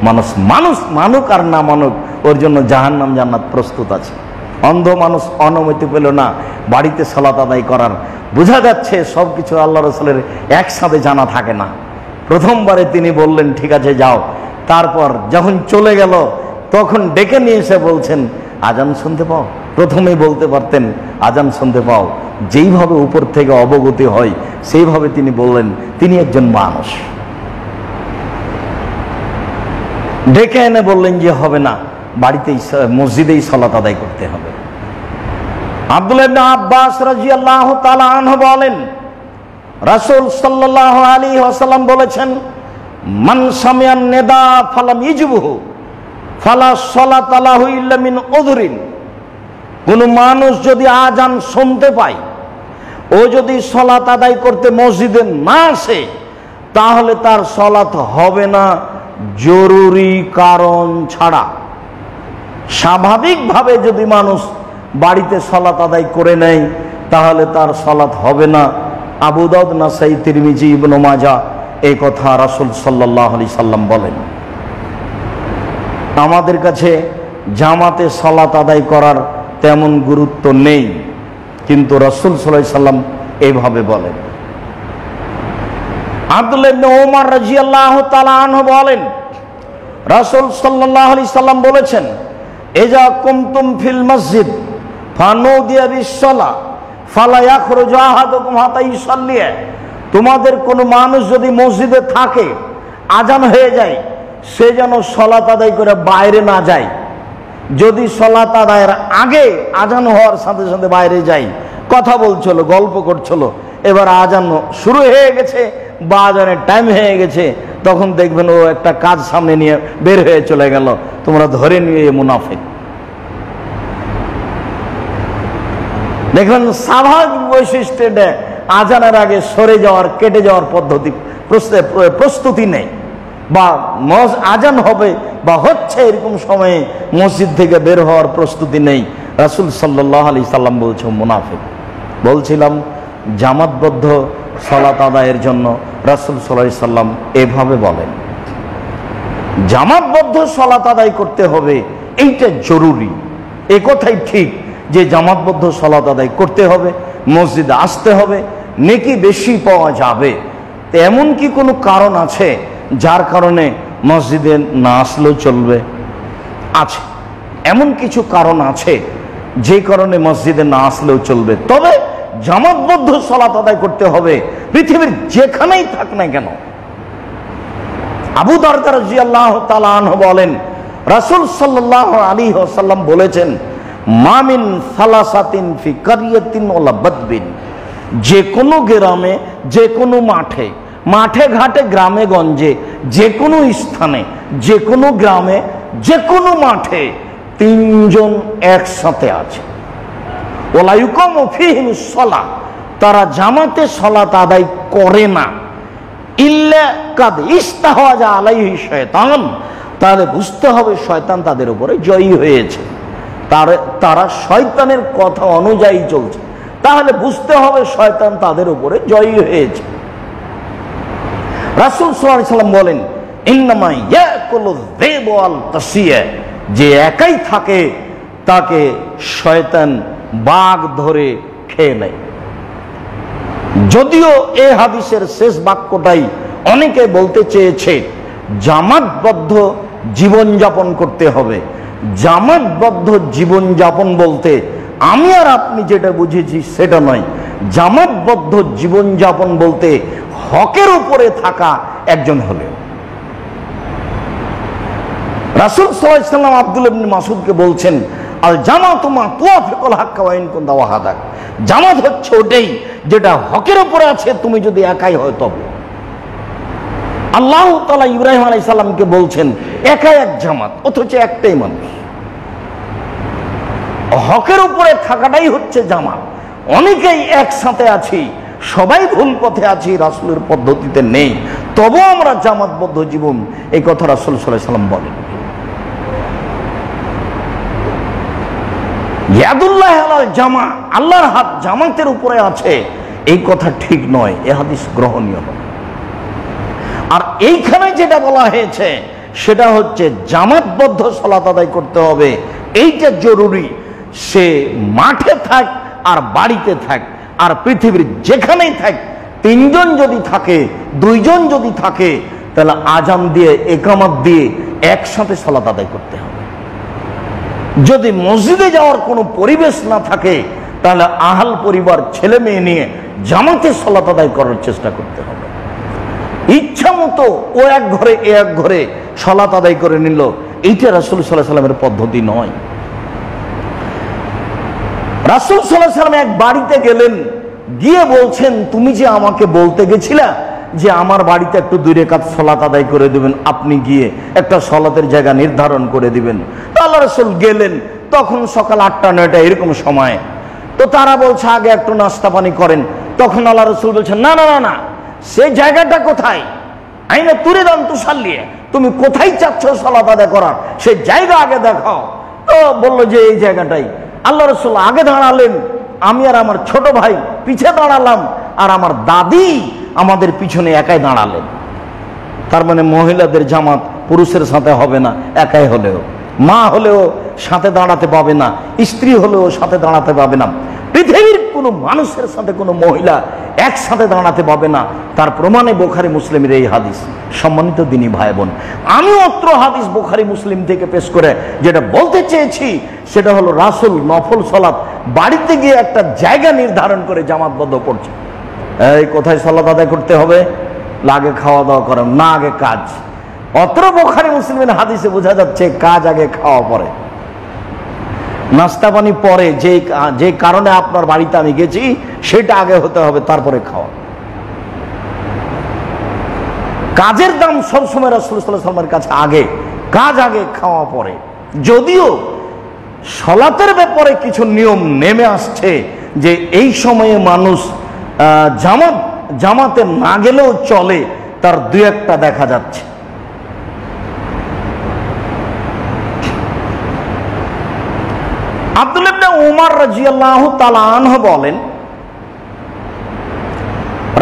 মানুষ মানুষ মানুক আর না মানুক, ওর জন্য জাহান্নাম জান্নাত প্রস্তুত আছে। অন্ধ মানুষ অনুমতি পেল না বাড়িতে সালাত আদায় করার। বোঝা যাচ্ছে সবকিছু আল্লাহ রাসূলের একসাথে জানা থাকে না। প্রথমবারে তিনি বললেন ঠিক আছে যাও, তারপর যখন চলে গেল তখন ডেকে নিয়ে এসে বলছেন, আজান শুনতে পাও? প্রথমেই বলতে পারতেন আজান শুনতে পাও। যেইভাবে উপর থেকে অবগতি হয় সেইভাবে তিনি বললেন তিনি একজন মানুষ। ডেকে এনে বললেন যে হবে না, বাড়িতেই মসজিদেই সালাত আদায় করতে হবে। আব্দুল্লাহ ইবনে আব্বাস রাদিয়াল্লাহু তাআলা আনহু বলেন, রাসূল সাল্লাল্লাহু আলাইহি ওয়াসাল্লাম বলেছেন, মান সামিআন নিদা ফালাম ইজবুহু ফালা সালাতা লাহু ইল্লা মিন উযরিন। কোন মানুষ যদি আজান শুনতে পায়, ও যদি সালাত আদায় করতে মসজিদে না আসে, তাহলে তার সালাত হবে না জরুরি কারণ ছাড়া। স্বাভাবিকভাবে যদি মানুষ বাড়িতে সালাত আদায় করে নেয় তাহলে তার সালাত হবে না। আবু দাউদ, নাসাই, তিরমিজি, ইবনে মাজাহ এই কথা রাসূল সাল্লাল্লাহু আলাইহি সাল্লাম বলেন। আমাদের কাছে জামাতে সালাত আদায় করার তেমন গুরুত্ব নেই, কিন্তু রাসূল সাল্লাল্লাহু আলাইহি সাল্লাম এইভাবে বলেন। আব্দুল্লাহ ইবনে ওমর রাদিয়াল্লাহু তাআলা আনহু বলেন, রাসূল সাল্লাল্লাহু আলাইহি সাল্লাম বলেছেন, ইজা কুমতুম ফিল মসজিদ ফানুদিয়া বিস-সালাহ ফালা ইয়াখরুজু আহাদুকুম হাত্তা ইউসাল্লি। তোমাদের কোনো মানুষ যদি মসজিদে থাকে, আজান হয়ে যায়, সে যেন সালাত আদায় করে বাইরে না যায়। যদি সালাত আদায়ের আগে আজান হওয়ার সাথে সাথে বাইরে যায়, কথা বলছিল, গল্প করছিল, এবার আজান শুরু হয়ে গেছে বা আজানের টাইম হয়ে গেছে, তখন দেখবেন ও একটা কাজ সামনে নিয়ে বের হয়ে চলে গেল, তোমরা ধরে নিয়ে মুনাফিক। দেখবেন স্বাভাবিক বৈশিষ্ট্যে আজানের আগে সরে যাওয়ার, কেটে যাওয়ার পদ্ধতি প্রস্তুতি নেই, বা আজান হবে বা হচ্ছে এরকম সময়ে মসজিদ থেকে বের হওয়ার প্রস্তুতি নেই। রাসূল সাল্লাল্লাহু আলাইহি সাল্লাম বলছে মুনাফিক। বলছিলাম জামাতবদ্ধ সালাত আদায়ের জন্য রাসূল সাল্লাল্লাহু আলাইহি সাল্লাম এভাবে বলেন, জামাতবদ্ধ সালাত আদায় করতে হবে, এইটা জরুরি। এ কথাই ঠিক যে জামাতবদ্ধ সালাত আদায় করতে হবে, মসজিদে আসতে হবে, নেকি বেশি পাওয়া যাবে। এমন কি কোনো কারণ আছে যার কারণে মসজিদে না আসলেও চলবে? আছে, এমন কিছু কারণ আছে যে কারণে মসজিদে না আসলেও চলবে, তবে জামাতবদ্ধ সালাত আদায় করতে হবে, পৃথিবীর যেখানেই থাক না কেন। আবু দারদা রাদিয়াল্লাহু তাআলা আনহু বলেন, রাসূল সাল্লাল্লাহু আলাইহি ওয়াসাল্লাম বলেছেন, মা মিন সালাসাতিন ফি কারিয়াতিন ওয়ালা বাদবিন। যে কোনো গ্রামে, যে কোনো মাঠে, মাঠে ঘাটে, গ্রামে গঞ্জে, যে কোনো স্থানে, যে কোনো গ্রামে, যে কোনো মাঠে তিনজন একসাথে আছে। ওয়ালা ইউকামু ফীহিমিস সালাহ, তারা জামাতে সালাত আদায় করে না, ইল্লা কাদ ইস্তাহওয়াজা আলাইহি শয়তান, তাহলে বুঝতে হবে শয়তান তাদের উপরে জয়ী হয়েছে, তারা শয়তানের কথা অনুযায়ী চলছে, তাহলে বুঝতে হবে শয়তান তাদের উপরে জয়ী হয়েছে। রাসূল সাল্লাল্লাহু আলাইহি সাল্লাম বলেন, ইন্নামা ইয়াকুলু যিবু ওয়াল তাসিয়া, যে একাই থাকে তাকে শয়তান বাঘ ধরে খেয়ে নেয়। যদিও এই হাদিসের শেষ বাক্যটাই অনেকে বলতে চেয়েছে জামাতবদ্ধ জীবনযাপন করতে হবে। জামাতবদ্ধ জীবনযাপন বলতে আমি আর আপনি যেটা বুঝেছি সেটা নয়। জামাতবদ্ধ জীবনযাপন বলতে হকের উপরে থাকা একজন হলে। রাসূল সাল্লাল্লাহু আলাইহি ওয়াসাল্লাম আব্দুল্লাহ ইবনে মাসউদকে বলছেন, আল জামাতু মা তুওয়াফিকুল হাক্কা ওয়া ইন কুনতা ওয়াহাদাক, জামাত হচ্ছে ওটাই যেটা হকের উপরে আছে, তুমি যদি একাই হয় তবে। আল্লাহ তাআলা ইব্রাহিম আলাইহিস সালামকে বলছেন একাই এক জামাত, অথচ একটাই মানুষ। হকের উপরে থাকাটাই হচ্ছে জামাত। অনেকেই একসাথে আছি, সবাই ভুল পথে আছি, রাসূলের পদ্ধতিতে নেই, তবুও আমরা জামাতবদ্ধ জীবন, এই কথা রাসূল সাল্লাল্লাহু আলাইহি ওয়াসাল্লাম বলেন। ইয়াদুল্লাহ আলাল জামা, আল্লাহর হাত জামাতের উপরে আছে, এই কথা ঠিক নয়, এ হাদিস গ্রহণীয় নয়। আর এইখানে যেটা বলা হয়েছে সেটা হচ্ছে জামাতবদ্ধ সালাত আদায় করতে হবে, এইটা জরুরি। সে মাঠে থাক আর বাড়িতে থাক আর পৃথিবীর যেখানেই থাক, তিনজন যদি থাকে, দুইজন যদি থাকে, তাহলে আজান দিয়ে ইকামত দিয়ে একসাথে সালাত আদায় করতে হবে। যদি মসজিদে যাওয়ার কোনো পরিবেশ না থাকে, তাহলে আহাল পরিবার ছেলে মেয়ে নিয়ে জামাতে সালাত আদায় করার চেষ্টা করতে হবে। ইচ্ছা মতো ও এক ঘরে এ এক ঘরে সালাত আদায় করে নিল, এইটা রাসূল সাল্লাল্লাহু আলাইহি ওয়াসাল্লামের পদ্ধতি নয়। রাসূল সাল্লাল্লাহু আলাইহি ওয়াসাল্লাম এক বাড়িতে গেলেন, গিয়ে বলছেন, তুমি যে আমাকে বলতে গেছিলা যে আমার বাড়িতে একটু 2 রাকাত সালাত আদায় করে দিবেন, আপনি গিয়ে একটা সালাতের জায়গা নির্ধারণ করে দিবেন। আল্লাহ রাসূল গেলেন, তখন সকাল 8টা-9টা এরকম সময়। তো তারা বলছে আগে একটু নাস্তা পানি করেন। তখন আল্লাহ রাসূল বলছেন, না না না না, সেই জায়গাটা কোথায়? আইনা তুরিদান তুসাল্লি, তুমি কোথায় চাচ্ছ সালাত আদায় করার, সেই জায়গা আগে দেখাও। তো বললো যে এই জায়গাটাই। আল্লাহ রাসূল আগে দাঁড়ালেন, আমি আর আমার ছোট ভাই পিছে দাঁড়ালাম, আর আমার দাদি আমাদের পিছনে একাই দাঁড়ালেন। তার মানে মহিলাদের জামাত পুরুষের সাথে হবে না, একাই হলেও। মা হলেও সাথে দাঁড়াতে পাবে না, স্ত্রী হলেও সাথে দাঁড়াতে পাবে না, পৃথিবীর কোনো মানুষের সাথে কোনো মহিলা একসাথে দাঁড়াতে পাবে না। তার প্রমাণে বুখারী মুসলিমের এই হাদিস। সম্মানিত দিনী ভাই বোন, আমি অত্র হাদিস বুখারী মুসলিম থেকে পেশ করে যেটা বলতে চেয়েছি সেটা হলো রাসূল নফল সালাত বাড়িতে গিয়ে একটা জায়গা নির্ধারণ করে জামাতবদ্ধ করছে। এই কোথায় সালাত আদায় করতে হবে? আগে খাওয়া দাওয়া করেন না, আগে কাজ। অত্র বুখারী মুসলিমের হাদিসে বোঝা যাচ্ছে কাজ আগে, খাওয়া পরে, নাস্তা পানি পরে। যে কারণে আপনার বাড়িতে আমি গেছি সেটা আগে হতে হবে, তারপরে খাওয়া। কাজের দাম সবসময় রাসূল সাল্লাল্লাহু আলাইহি ওয়াসাল্লামের কাছে আগে, কাজ আগে, খাওয়া পরে। যদিও সালাতের ব্যাপারে কিছু নিয়ম নেমে আসছে যে এই সময়ে মানুষ জামাতে না গেলেও চলে, তার 2-1টা দেখা যাচ্ছে। আব্দুল্লাহ ইবনে উমর রাদিয়াল্লাহু তাআলা আনহু বলেন,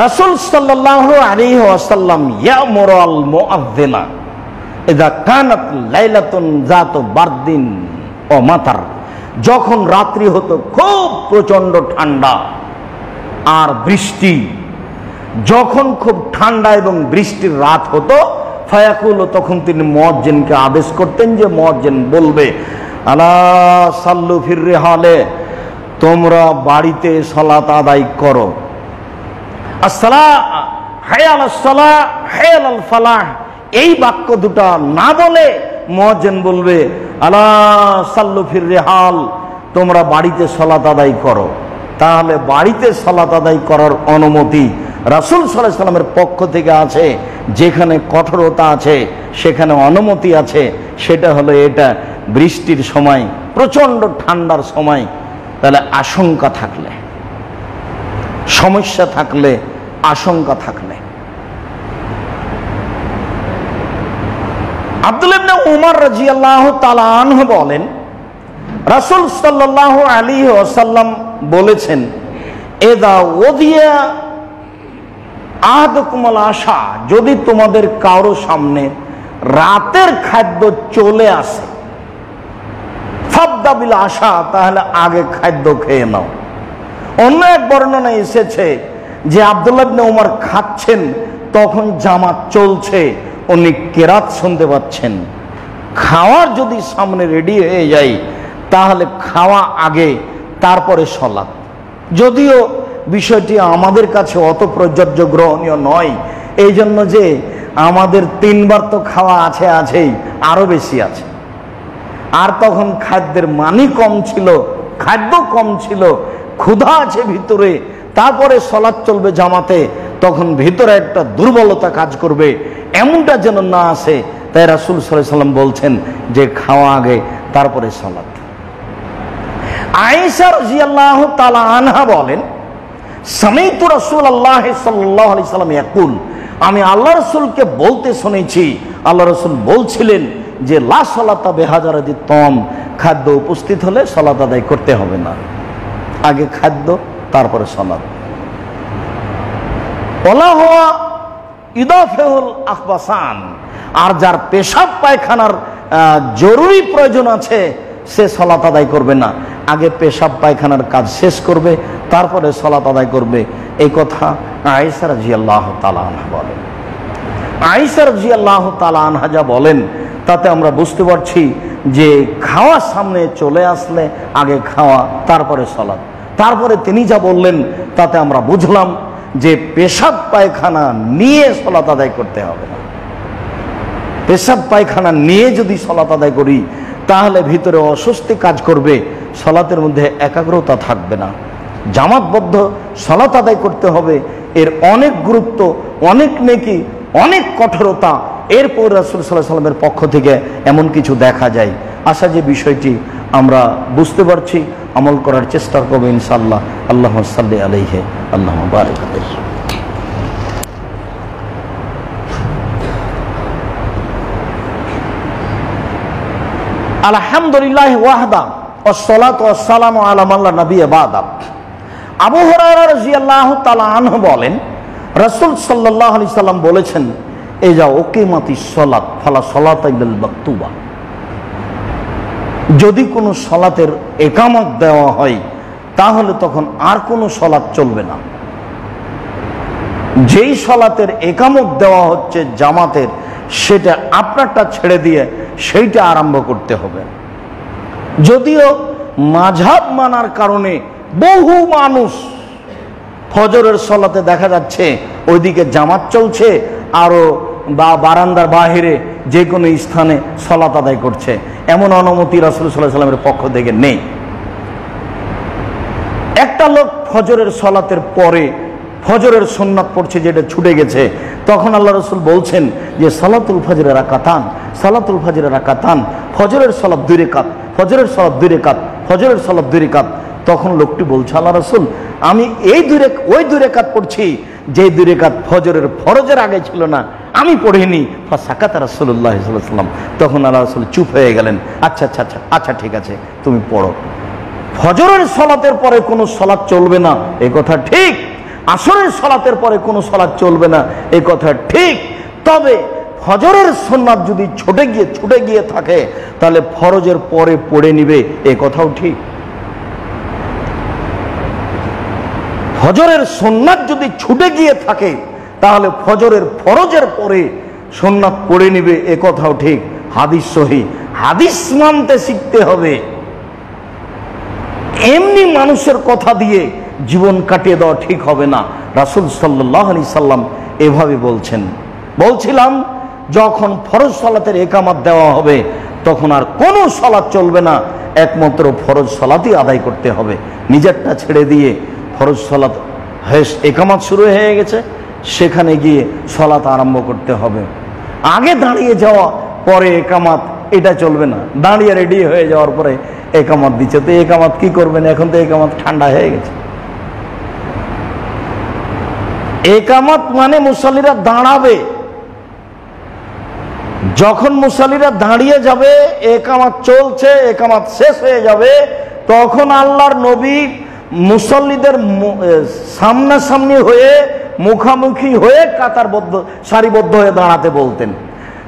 রাসূল সাল্লাল্লাহু আলাইহি ওয়াসাল্লাম ইয়ামুরু আল মুআযযিনা ইযা কানাত লাইলাতুন যাতু বারদিন ও মাতার, যখন রাত্রি হতো খুব প্রচন্ড ঠান্ডা আর বৃষ্টি, যখন খুব ঠান্ডা এবং বৃষ্টির রাত হতো, ফায়াকুল, তখন তিনি মুয়াজ্জিনকে আদেশ করতেন যে মুয়াজ্জিন বলবে, আলা সাল্লু ফির রিহালে, তোমরা বাড়িতে সালাত আদায় করো। আসসালা হায়াল আসসালা হায়াল আল ফালাহ, এই বাক্য দুটা না বলে মুয়াজ্জিন বলবে আলা সাল্লু ফির রিহাল, তোমরা বাড়িতে সালাত আদায় করো। তাহলে বাড়িতে সালাত আদায় করার অনুমতি রাসূল সাল্লাল্লাহু আলাইহি ওয়াসাল্লামের পক্ষ থেকে আছে। যেখানে কঠোরতা আছে সেখানে অনুমতি আছে, সেটা হলো এটা বৃষ্টির সময়, প্রচন্ড ঠান্ডার সময় তাহলে আশঙ্কা থাকলে, সমস্যা থাকলে, আশঙ্কা থাকলে। আব্দুল্লাহ ইবনে উমর রাদিয়াল্লাহু তাআলা আনহু বলেন, রাসূল সাল্লাল্লাহু আলাইহি ওয়াসাল্লাম বলেছেন, ইযা ওদিয়া আহাদুকুমুল আশা, যদি তোমাদের কারো সামনে রাতের খাদ্য চলে আসে, ফাবদা বিল আশা, তাহলে আগে খাদ্য খেয়ে নাও। অন্য এক বর্ণনায় এসেছে যে আব্দুল্লাহ ইবনে উমর খাচ্ছেন, তখন জামাত চলছে, উনি কেরাত শুনতে পাচ্ছেন। খাওয়ার যদি সামনে রেডি হয়ে যায় তাহলে খাওয়া আগে, তারপরে সালাত। যদিও বিষয়টি আমাদের কাছে অত প্রযোজ্য গ্রহণীয় নয়, এই জন্য যে আমাদের 3 বার তো খাওয়া আছেই, আরো বেশি আছে। আর তখন খাদ্যের মানই কম ছিল, খাদ্য কম ছিল, ক্ষুধা আছে ভিতরে, তারপরে সালাত চলবে জামাতে, তখন ভিতরে একটা দুর্বলতা কাজ করবে, এমনটা যেন না আসে। তাই রাসূল সাল্লাল্লাহু আলাইহি ওয়াসাল্লাম বলছেন যে খাওয়া আগে, তারপরে সালাত। আয়েশা রাদিয়াল্লাহু তাআলা আনহা বলেন, সামি'তু রাসূলুল্লাহ সাল্লাল্লাহু আলাইহি ওয়াসাল্লাম ইয়াকুল, আমি আল্লাহ রাসূলকে বলতে শুনেছি, আল্লাহ রাসূল বলছিলেন যে লা সালাতা বিহাজারাতি তম, খাদ্য উপস্থিত হলে সালাত আদায় করতে হবে না, আগে খাদ্য তারপরে সালাত। ওয়ালা হুয়া ইদাফাউল আখবাসান, আর যার পেশাব পায়খানার জরুরি প্রয়োজন আছে সে সালাত আদায় করবে না, আগে পেশাব পায়খানার কাজ শেষ করবে, তারপরে সালাত আদায় করবে। এই কথা আয়েশা রাদিয়াল্লাহু তাআলা আনহা বলেন। আয়েশা রাদিয়াল্লাহু তাআলা আনহা যা বলেন তাতে আমরা বুঝতে পারছি যে খাওয়া সামনে চলে আসলে আগে খাওয়া, তারপরে সালাত। তারপরে তিনি যা বললেন তাতে আমরা বুঝলাম যে পেশাব পায়খানা নিয়ে সালাত আদায় করতে হবে না। পেশাব পায়খানা নিয়ে যদি সালাত আদায় করি তাহলে ভিতরে অস্বস্তি কাজ করবে, সালাতের মধ্যে একাগ্রতা থাকবে না। জামাতবদ্ধ সালাত আদায় করতে হবে, এর অনেক গুরুত্ব, অনেক নেকি, অনেক কঠোরতা। এরপর রাসূল সাল্লাল্লাহু আলাইহি ওয়াসাল্লামের পক্ষ থেকে এমন কিছু দেখা যায়। আশা যে বিষয়টি আমরা বুঝতে পারছি, আমল করার চেষ্টা করব ইনশাআল্লাহ। আল্লাহুম্মা সাল্লি আলাইহি, আল্লাহুম্মা বারিক আলাইহি। আলহামদুলিল্লাহ ওয়াহদা ওয়াসসালাতু ওয়াসসালামু আলা মান লা নাবিয়্যা বা'দা। আবু হুরায়রা রাদিয়াল্লাহু তাআলা আনহু বলেন, রাসূল সাল্লাল্লাহু আলাইহি সাল্লাম বলেছেন, ইযা উকিমাতিস সালাত ফালা সালাতা ইল্লাল মাকতুবা, যদি কোনো সালাতের ইকামত দেওয়া হয় তাহলে তখন আর কোনো সালাত চলবে না। যেই সালাতের ইকামত দেওয়া হচ্ছে জামাতের, সেটা আপনারটা ছেড়ে দিয়ে সেইটা আরম্ভ করতে হবে। যদিও মাযহাব মানার কারণে বহু মানুষ ফজরের সালাতে দেখা যাচ্ছে ওইদিকে জামাত চলছে, আরো বা বারান্দার বাহিরে যে কোনো স্থানে সালাত আদায় করছে, এমন অনুমতি রাসূল সাল্লাল্লাহু আলাইহি ওয়াসাল্লামের পক্ষ থেকে নেই। একটা লোক ফজরের সালাতের পরে ফজরের সুন্নাত পড়ছে, যেটা ছুটে গেছে, তখন আল্লাহ রাসূল বলছেন যে সালাতুল ফজরের রাকাতান, সালাতুল ফজরের রাকাতান, ফজরের সালাত 2 রাকাত, ফজরের সালাত 2 রাকাত, ফজরের সালাত 2 রাকাত। তখন লোকটি বলছে, আল্লাহ রাসূল আমি ওই 2 রাকাত পড়ছি যে 2 রাকাত ফজরের ফরজের আগে ছিল না, আমি পড়িনি। ফাসাকাতা রাসূলুল্লাহ সাল্লাল্লাহু আলাইহি ওয়াসাল্লাম, তখন আল্লাহ রাসূল চুপ হয়ে গেলেন। আচ্ছা ঠিক আছে, তুমি পড়ো। ফজরের সালাতের পরে কোনো সালাত চলবে না এই কথা ঠিক, আসরের সালাতের পরে কোনো সালাত চলবে না এই কথা ঠিক, তবে ফজরের সুন্নাত যদি ছুটে গিয়ে থাকে তাহলে ফরজের পরে পড়ে নিবে এই কথাও ঠিক। ফজরের সুন্নাত যদি ছুটে গিয়ে থাকে তাহলে ফরজের পরে সুন্নাত পড়ে নিবে এ কথাও ঠিক। হাদিস সহিহ, হাদিস মানতে শিখতে হবে। এমনি মানুষের কথা দিয়ে জীবন কাটিয়ে দেওয়া ঠিক হবে না। রাসূল সাল্লাল্লাহু আলাইহি সাল্লাম এভাবে বলছিলাম যখন ফরজ সালাতের ইকামত দেওয়া হবে তখন আর কোনো সালাত চলবে না, একমাত্র ফরজ সালাতই আদায় করতে হবে। নিজেরটা ছেড়ে দিয়ে ফরজ সালাত ইকামত শুরু হয়ে গেছে, সেখানে গিয়ে সালাত আরম্ভ করতে হবে। আগে দাঁড়িয়ে যাওয়া, পরে ইকামত, এটা চলবে না। দাঁড়িয়ে রেডি হয়ে যাওয়ার পরে একামত দিচ্ছে, তো একামত কি করবেন? এখন তো একামত ঠান্ডা হয়ে গেছে। একামত মানে মুসল্লিরা দাঁড়াবে, যখন মুসল্লিরা দাঁড়িয়ে যাবে, একামত চলছে, একামত শেষ হয়ে যাবে, তখন আল্লাহর নবী মুসল্লিদের সামনাসামনি হয়ে, মুখামুখি হয়ে কাতারবদ্ধ সারিবদ্ধ হয়ে দাঁড়াতে বলতেন।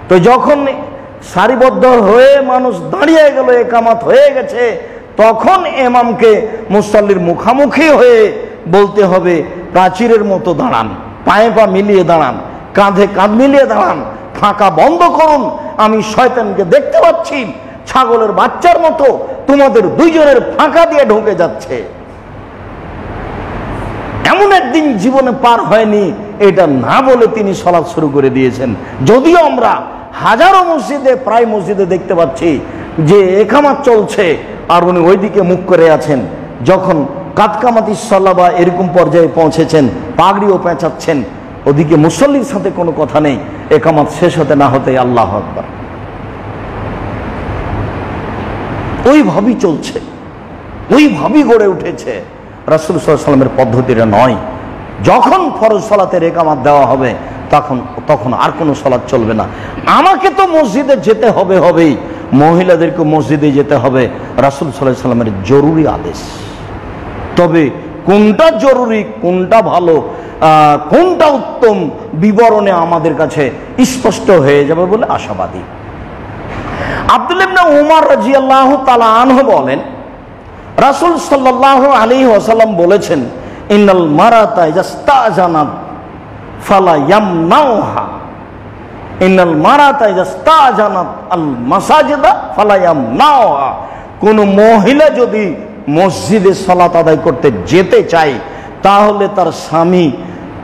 তো যখন সারিবদ্ধ হয়ে মানুষ দাঁড়িয়ে গেল, একামত হয়ে গেছে, তখন ইমামকে মুসল্লির মুখামুখি হয়ে বলতে হবে, প্রাচীরের মতো দাঁড়ান, পায়ে পা মিলিয়ে দাঁড়ান, কাঁধে কাঁধ মিলিয়ে দাঁড়ান, ফাঁকা বন্ধ করুন, আমি শয়তানকে দেখতে পাচ্ছি ছাগলের বাচ্চার মতো তোমাদের দুইজনের ফাঁকা দিয়ে ঢুকে যাচ্ছে। এমন একদিন জীবনে পার হয়নি এটা না বলে তিনি সালাত শুরু করে দিয়েছেন। যদিও আমরা হাজারো মসজিদে, প্রায় মসজিদে দেখতে পাচ্ছি যে একামত চলছে আর উনি ওইদিকে মুখ করে আছেন। যখন কাতকামাতি সাল্লাহ বা এরকম পর্যায়ে পৌঁছেছেন, পাগড়িও পেঁচাচ্ছেন, ওদিকে মুসল্লির সাথে কোনো কথা নেই, একামত শেষ হতে না হতে আল্লাহু আকবার। ওইভাবেই চলছে, ওইভাবেই গড়ে উঠেছে। রাসূল সাল্লাল্লাহু আলাইহি ওয়াসাল্লামের পদ্ধতিটা নয়। যখন ফরজ সালাতের একামত দেওয়া হবে তখন আর কোনো সালাত চলবে না। আমাকে তো মসজিদে যেতে হবেই, মহিলাদেরকে মসজিদে যেতে হবে, রাসূল সাল্লাল্লাহু আলাইহি ওয়াসাল্লামের জরুরি আদেশ। তবে কোনটা জরুরি, কোনটা ভালো, কোনটা উত্তম বিবরণে আমাদের কাছে স্পষ্ট হয়ে যাবে বলে আশাবাদী। আব্দুল্লাহ ইবনে উমর রাদিয়াল্লাহু তাআলা আনহু বলেন, রাসূল সাল্লাল্লাহু আলাইহি ওয়াসাল্লাম বলেছেন, ইন্নাল মারাতা ইজাস্তাজানাত ফালা ইয়ামনাউহা, ইন্নাল মারাতা ইজাস্তাজানাত আল মাসাজিদা ফালা ইয়ামনাউহা। কোন মহিলা যদি মসজিদে সালাত আদায় করতে যেতে চায়, তাহলে তার স্বামী,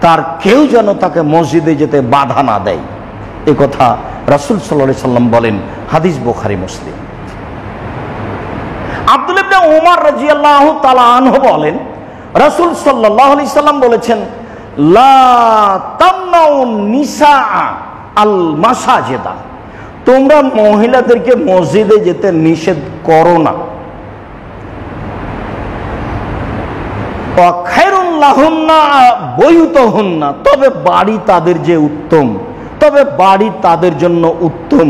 তার কেউ যেন তাকে মসজিদে যেতে বাধা না দেয়। এ কথা রাসূল সাল্লাল্লাহু আলাইহি সাল্লাম বলেন, হাদিস বুখারী মুসলিম। আব্দুল্লাহ ইবনে উমর রাদিয়াল্লাহু তাআলা আনহু বলেন, রাসূল সাল্লাল্লাহু আলাইহি সাল্লাম বলেছেন, লা তামনাউ নিসা আল মাসাজিদা, তোমরা মহিলাদেরকে মসজিদে যেতে নিষেধ করো না। খায়রুল লাহুন্না বুয়ুতুহুন্না, তবে বাড়ি তাদের যে উত্তম, তবে বাড়ি তাদের জন্য উত্তম।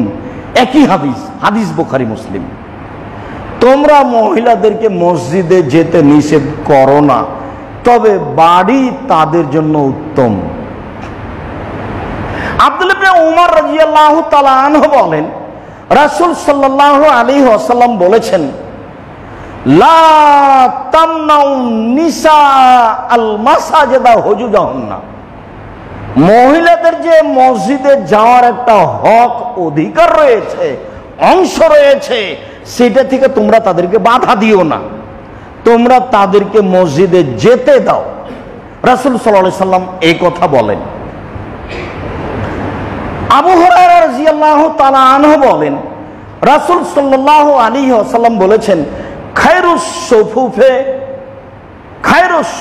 একই হাদিস, হাদিস বুখারী মুসলিম। তোমরা মহিলাদেরকে মসজিদে যেতে নিষেধ করো না, তবে বাড়ি তাদের জন্য উত্তম। আব্দুল্লাহ ইবনে উমর রাদিয়াল্লাহু তাআলা আনহু বলেন, রাসূল সাল্লাল্লাহু আলাইহি ওয়াসাল্লাম বলেছেন, লা তামনাউ নিসা আল মাসাজিদা হুজুজাহুন্না, মহিলাদের যে মসজিদে যাওয়ার একটা হক, অধিকার রয়েছে, অংশ রয়েছে, সেটা থেকে তোমরা তাদেরকে বাধা দিও না, তোমরা তাদেরকে মসজিদে যেতে দাও। রাসূল সাল্লাল্লাহু আলাইহি সাল্লাম এই কথা বলেন। আবু হুরায়রা রাদিয়াল্লাহু তাআলা আনহু বলেন, রাসূল সাল্লাল্লাহু আলাইহি ওয়াসাল্লাম বলেছেন, খায়রুস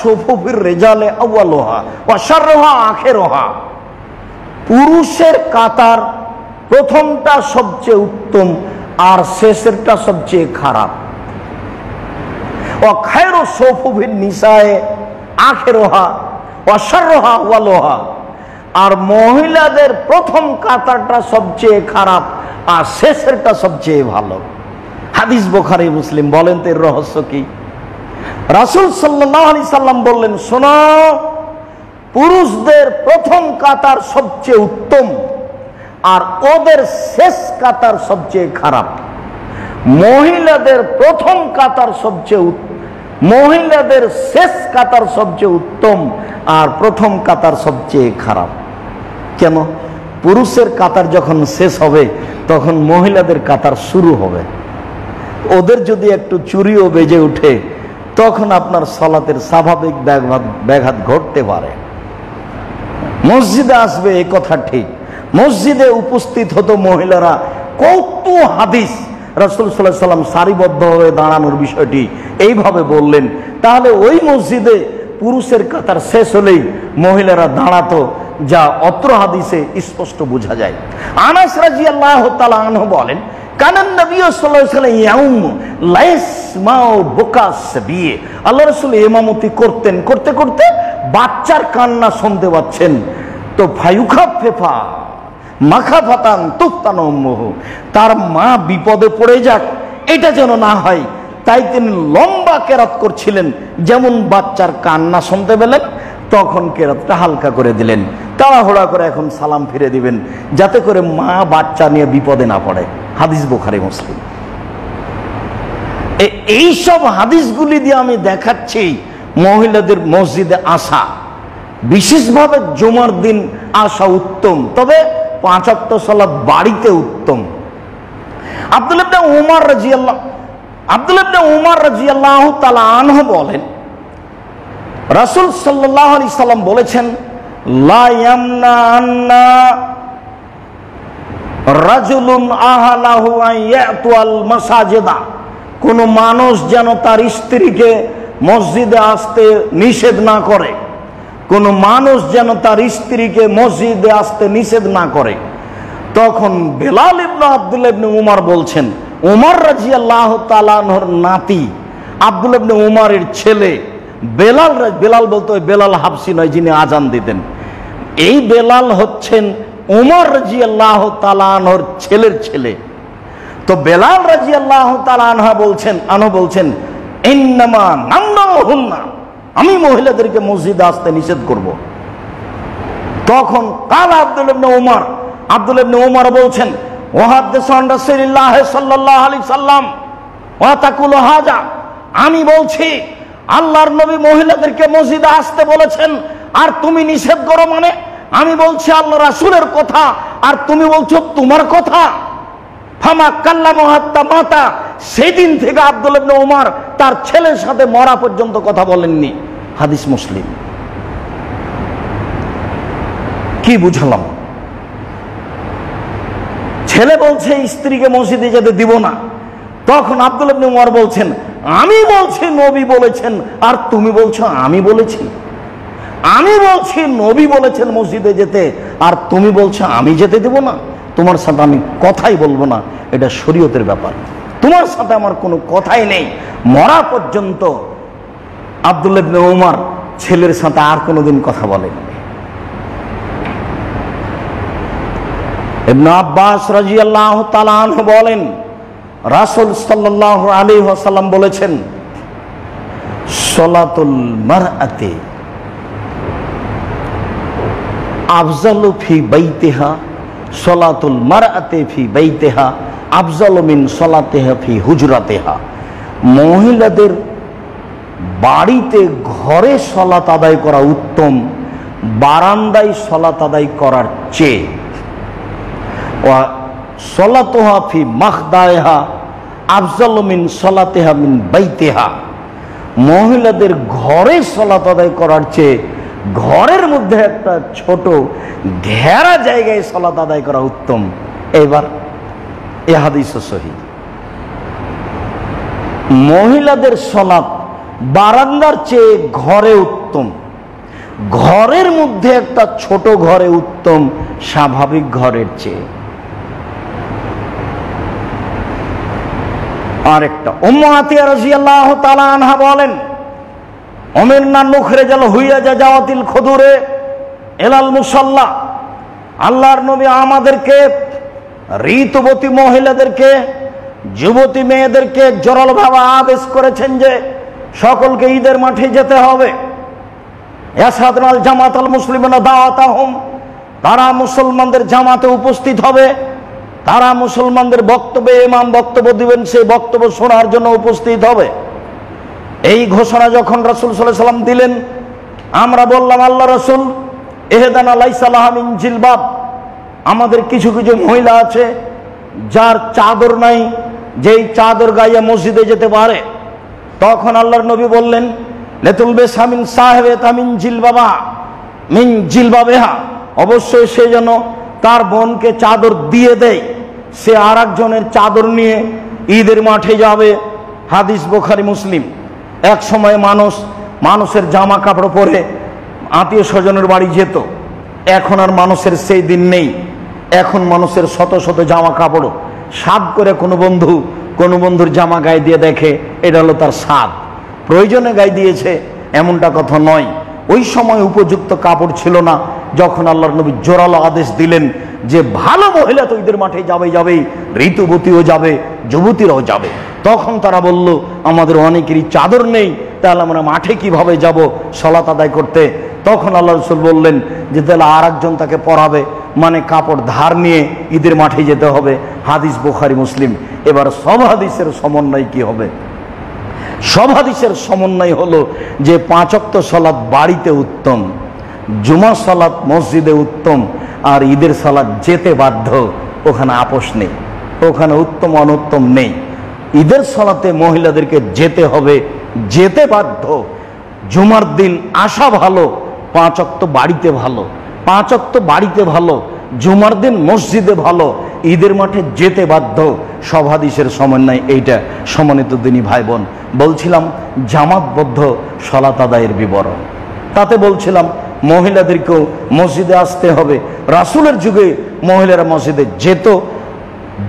সুফুফির রিজালে আউয়ালুহা ওয়া শাররুহা আখিরুহা, পুরুষের কাতার প্রথমটা সবচেয়ে উত্তম আর শেষেরটা সবচেয়ে খারাপ। ওয়া খায়রুস সুফুফিন নিসায়ে আখিরুহা ওয়া শাররুহা আউয়ালুহা, আর মহিলাদের প্রথম কাতারটা সবচেয়ে খারাপ আর শেষেরটা সবচেয়ে ভালো। হাদিস বুখারী মুসলিম। বলেন তো এর রহস্য কি? রাসূল সাল্লাল্লাহু আলাইহি সাল্লাম বললেন, শোনো, পুরুষদের প্রথম কাতার সবচেয়ে উত্তম আর ওদের শেষ কাতার সবচেয়ে খারাপ। মহিলাদের প্রথম কাতার মহিলাদের শেষ কাতার সবচেয়ে উত্তম আর প্রথম কাতার সবচেয়ে খারাপ। কেন? পুরুষের কাতার যখন শেষ হবে তখন মহিলাদের কাতার শুরু হবে। ওদের যদি একটু চুরিও বেজে উঠে তখন আপনার সালাতের স্বাভাবিক ব্যাঘাত ঘটতে পারে। মসজিদে আসবে এ কথা ঠিক, মসজিদে উপস্থিত হতো মহিলারা। কত হাদিস রাসূল সাল্লাল্লাহু আলাইহি সাল্লাম সারিবদ্ধ হয়ে দাঁড়ানোর বিষয়টি এইভাবে বললেন। তাহলে ওই মসজিদে পুরুষের কাতার শেষ হলেই মহিলারা দাঁড়াতো, যা অত্র হাদিসে স্পষ্ট বোঝা যায়। আনাস রাদিয়াল্লাহু তাআলা আনহু বলেন, কানান নবী সাল্লাল্লাহু আলাইহি ওয়াসাল্লাম ইয়াউম লা ইয়াসমাউ বুকা সাবিয়ে, আল্লাহ রাসূল ইমামতি করতেন, করতে করতে বাচ্চার কান্না শুনতে পাচ্ছেন। তো ফায়ুখাফফা মাখাফাতান তুফতানু উম্মুহু, তার মা বিপদে পড়ে যাক এটা যেন না হয়, তাই তিনি লম্বা কেরাত করছিলেন। যেমন বাচ্চার কান্না শুনতে পেলেন তখন কেরাতটা হালকা করে দিলেন, তাড়াহুড়া করে এখন সালাম ফিরে দিবেন, যাতে করে মা বাচ্চা নিয়ে বিপদে না পড়ে। হাদিস বুখারী মুসলিম। এইসব হাদিসগুলি দিয়ে আমি দেখাচ্ছি মহিলাদের মসজিদে আসা, বিশেষভাবে জুমার দিন আসা উত্তম, তবে 5 ওয়াক্ত সালাত বাড়িতে উত্তম। আব্দুল্লাহ ইবনে উমর রাদিয়াল্লাহু তাআলা আনহু বলেন, রাসূল সাল্লাল্লাহু আলাইহি সাল্লাম বলেছেন, লা ইয়ামনা আন্না রাজুলুন আহলাহু আন ইয়াতুল মাসাজিদা, কোন মানুষ যেন তার স্ত্রীকে মসজিদে আসতে নিষেধ না করে, কোন মানুষ যেন তার স্ত্রীকে মসজিদে আসতে নিষেধ না করে। তখন বেলাল ইবনে আব্দুল্লাহ ইবনে উমর বলছেন, উমর রাদিয়াল্লাহু তাআলা আনহুর নাতি আব্দুল্লাহ ইবনে উমরের ছেলে বেলাল বলতে ওই বেলাল হাবশী নয় যিনি আজান দিতেন, এই বেলাল হচ্ছেন উমর রাদিয়াল্লাহু তাআলা আনহুর ছেলের ছেলে। তো বেলাল রাদিয়াল্লাহু তাআলা আনহু বলছেন ইন্নামা নামনাহুন্না, আমি মহিলাদেরকে মসজিদে আসতে নিষেধ করব। তখন কাল আব্দুল্লাহ ইবনে উমর বলছেন, ওয়াহাদাসান রাসূলুল্লাহ সাল্লাল্লাহু আলাইহি সাল্লাম ওয়া তাকুলু হাজা, আমি বলছি আল্লাহর নবী মহিলাদেরকে মসজিদে আসতে বলেছেন আর তুমি নিষেধ করো, মানে আমি বলছি আল্লাহ রাসূলের কথা আর তুমি বলছো তোমার কথা। ফামা কাল্লামু হাত্তা মাতা, সেদিন থেকে আব্দুল্লাহ ইবনে উমর তার ছেলের সাথে মরা পর্যন্ত কথা বলেননি। হাদিস মুসলিম। কি বুঝালাম? ছেলে বলছে স্ত্রীকে মসজিদে যেতে দিব না, তখন আব্দুল্লাহ ইবনে উমর বলছেন, আমি বলছি নবী বলেছেন আর তুমি বলছো আমি বলেছি। আমি বলছি নবী বলেছেন মসজিদে যেতে আর তুমি বলছো আমি যেতে দেব না, তোমার সাথে আমি কথাই বলবো না, এটা শরীয়তের ব্যাপার, তোমার সাথে আমার কোনো কথাই নেই। মরা পর্যন্ত আব্দুল্লাহ ইবনে উমর ছেলের সাথে আর কোনোদিন কথা বলেননি। ইবনে আব্বাস রাদিয়াল্লাহু তাআলা আনহু বলেন, রাসূল সাল্লাল্লাহু আলাইহি ওয়াসাল্লাম বলেছেন, সালাতুল মারআতি আফজালু ফি বাইতিহা, সালাতুল মারআতি ফি বাইতিহা আফজালু মিন সালাতিহা ফি হুজরাতিহা, মহিলাদের বাড়িতে ঘরে সালাত আদায় করা উত্তম বারান্দায় সালাত আদায় করার চেয়ে। ওয়া সালাতুহা ফি মাখদাইহা আফজালু মিন সালাতিহা মিন বাইতিহা, মহিলাদের ঘরে সালাত আদায় করার চেয়ে ঘরের মধ্যে একটা ছোট ঘেরা জায়গায় সালাত আদায় করা উত্তম। এবার এ হাদিস সহিহ। মহিলাদের সালাত বারান্দার চেয়ে ঘরে উত্তম, ঘরের মধ্যে একটা ছোট ঘরে উত্তম স্বাভাবিক ঘরের চেয়ে। আরেকটা উম্মু আতিয়া রাদিয়াল্লাহু তাআলা আনহা বলেন, উমিরনা নুখরিজাল হুইয়াজা জাওয়াতিল খুদুরে ইলাল মুসাল্লা, আল্লাহর নবী আমাদেরকে ঋতুবতী মহিলাদেরকে যুবতী মেয়েদেরকে জোরালোভাবে আদেশ করেছেন যে সকলকে ঈদের মাঠে যেতে হবে। ইয়াসাদনাল জামাতাল মুসলিমিনা দাওয়াতাহুম, তারা মুসলমানদের জামাতে উপস্থিত হবে, তারা মুসলমানদের বক্তব্যে ইমাম বক্তব্য দিবেন, সেই বক্তব্য শোনার জন্য উপস্থিত হবে। এই ঘোষণা যখন রাসূল সাল্লাল্লাহু আলাইহি ওয়াসাল্লাম দিলেন, আমরা বললাম আল্লাহ রাসূল ইহদানা লাইসা লাহা মিন জিলবাব, আমাদের কিছু কিছু মহিলা আছে যার চাদর নাই, যেই চাদর গায়ে মসজিদে যেতে পারে। তখন আল্লাহর নবী বললেন, লিতুলবিসা মিন সাহিবাতিহা মিন জিলবাবা মিন জিলবাবিহা, অবশ্যই সে যেন তার বোনকে চাদর দিয়ে দেয়, সে আর একজনের চাদর নিয়ে ঈদের মাঠে যাবে। হাদিস বুখারী মুসলিম। এক সময় মানুষের জামা কাপড় পরে আত্মীয় স্বজনের বাড়ি যেত, এখন আর মানুষের সেই দিন নেই। এখন মানুষের শত শত জামা কাপড় স্বাদ করে কোনো বন্ধুর জামা গায়ে দিয়ে দেখে এটা হলো তার স্বাদ, প্রয়োজনে গায়ে দিয়েছে এমনটা কথা নয়। ওই সময় উপযুক্ত কাপড় ছিল না। যখন আল্লাহর নবী জোরালো আদেশ দিলেন যে ভালো মহিলা তো ঈদের মাঠে যাবেই, ঋতুবতীও যাবে, যুবতীরাও যাবে, তখন তারা বলল আমাদের অনেকেরই চাদর নেই, তাহলে আমরা মাঠে কিভাবে যাব সালাত আদায় করতে? তখন আল্লাহ রাসূল বললেন যে তাহলে আর একজন তাকে পরাবে, মানে কাপড় ধার নিয়ে ঈদের মাঠে যেতে হবে। হাদিস বুখারী মুসলিম। এবার সব হাদিসের সমন্বয় কি হবে? সব হাদিসের সমন্বয় হলো যে 5 ওয়াক্ত সালাত বাড়িতে উত্তম, জুমা সালাত মসজিদে উত্তম, আর ঈদের সালাত যেতে বাধ্য, ওখানে আপোষ নেই, ওখানে উত্তম অনুত্তম নেই। ঈদের সালাতে মহিলাদেরকে যেতে হবে, যেতে বাধ্য। জুমার দিন আসা ভালো, 5 ওয়াক্ত বাড়িতে ভালো, 5 ওয়াক্ত বাড়িতে ভালো, জুমার দিন মসজিদে ভালো, ঈদের মাঠে যেতে বাধ্য। সব হাদিসের সমন্বয় এইটা। সম্মানিত দিনী ভাই বোন, বলছিলাম জামাতবদ্ধ সালাত আদায়ের বিবরণ। তাতে বলছিলাম মহিলাদেরকেও মসজিদে আসতে হবে। রাসূলের যুগে মহিলারা মসজিদে যেত,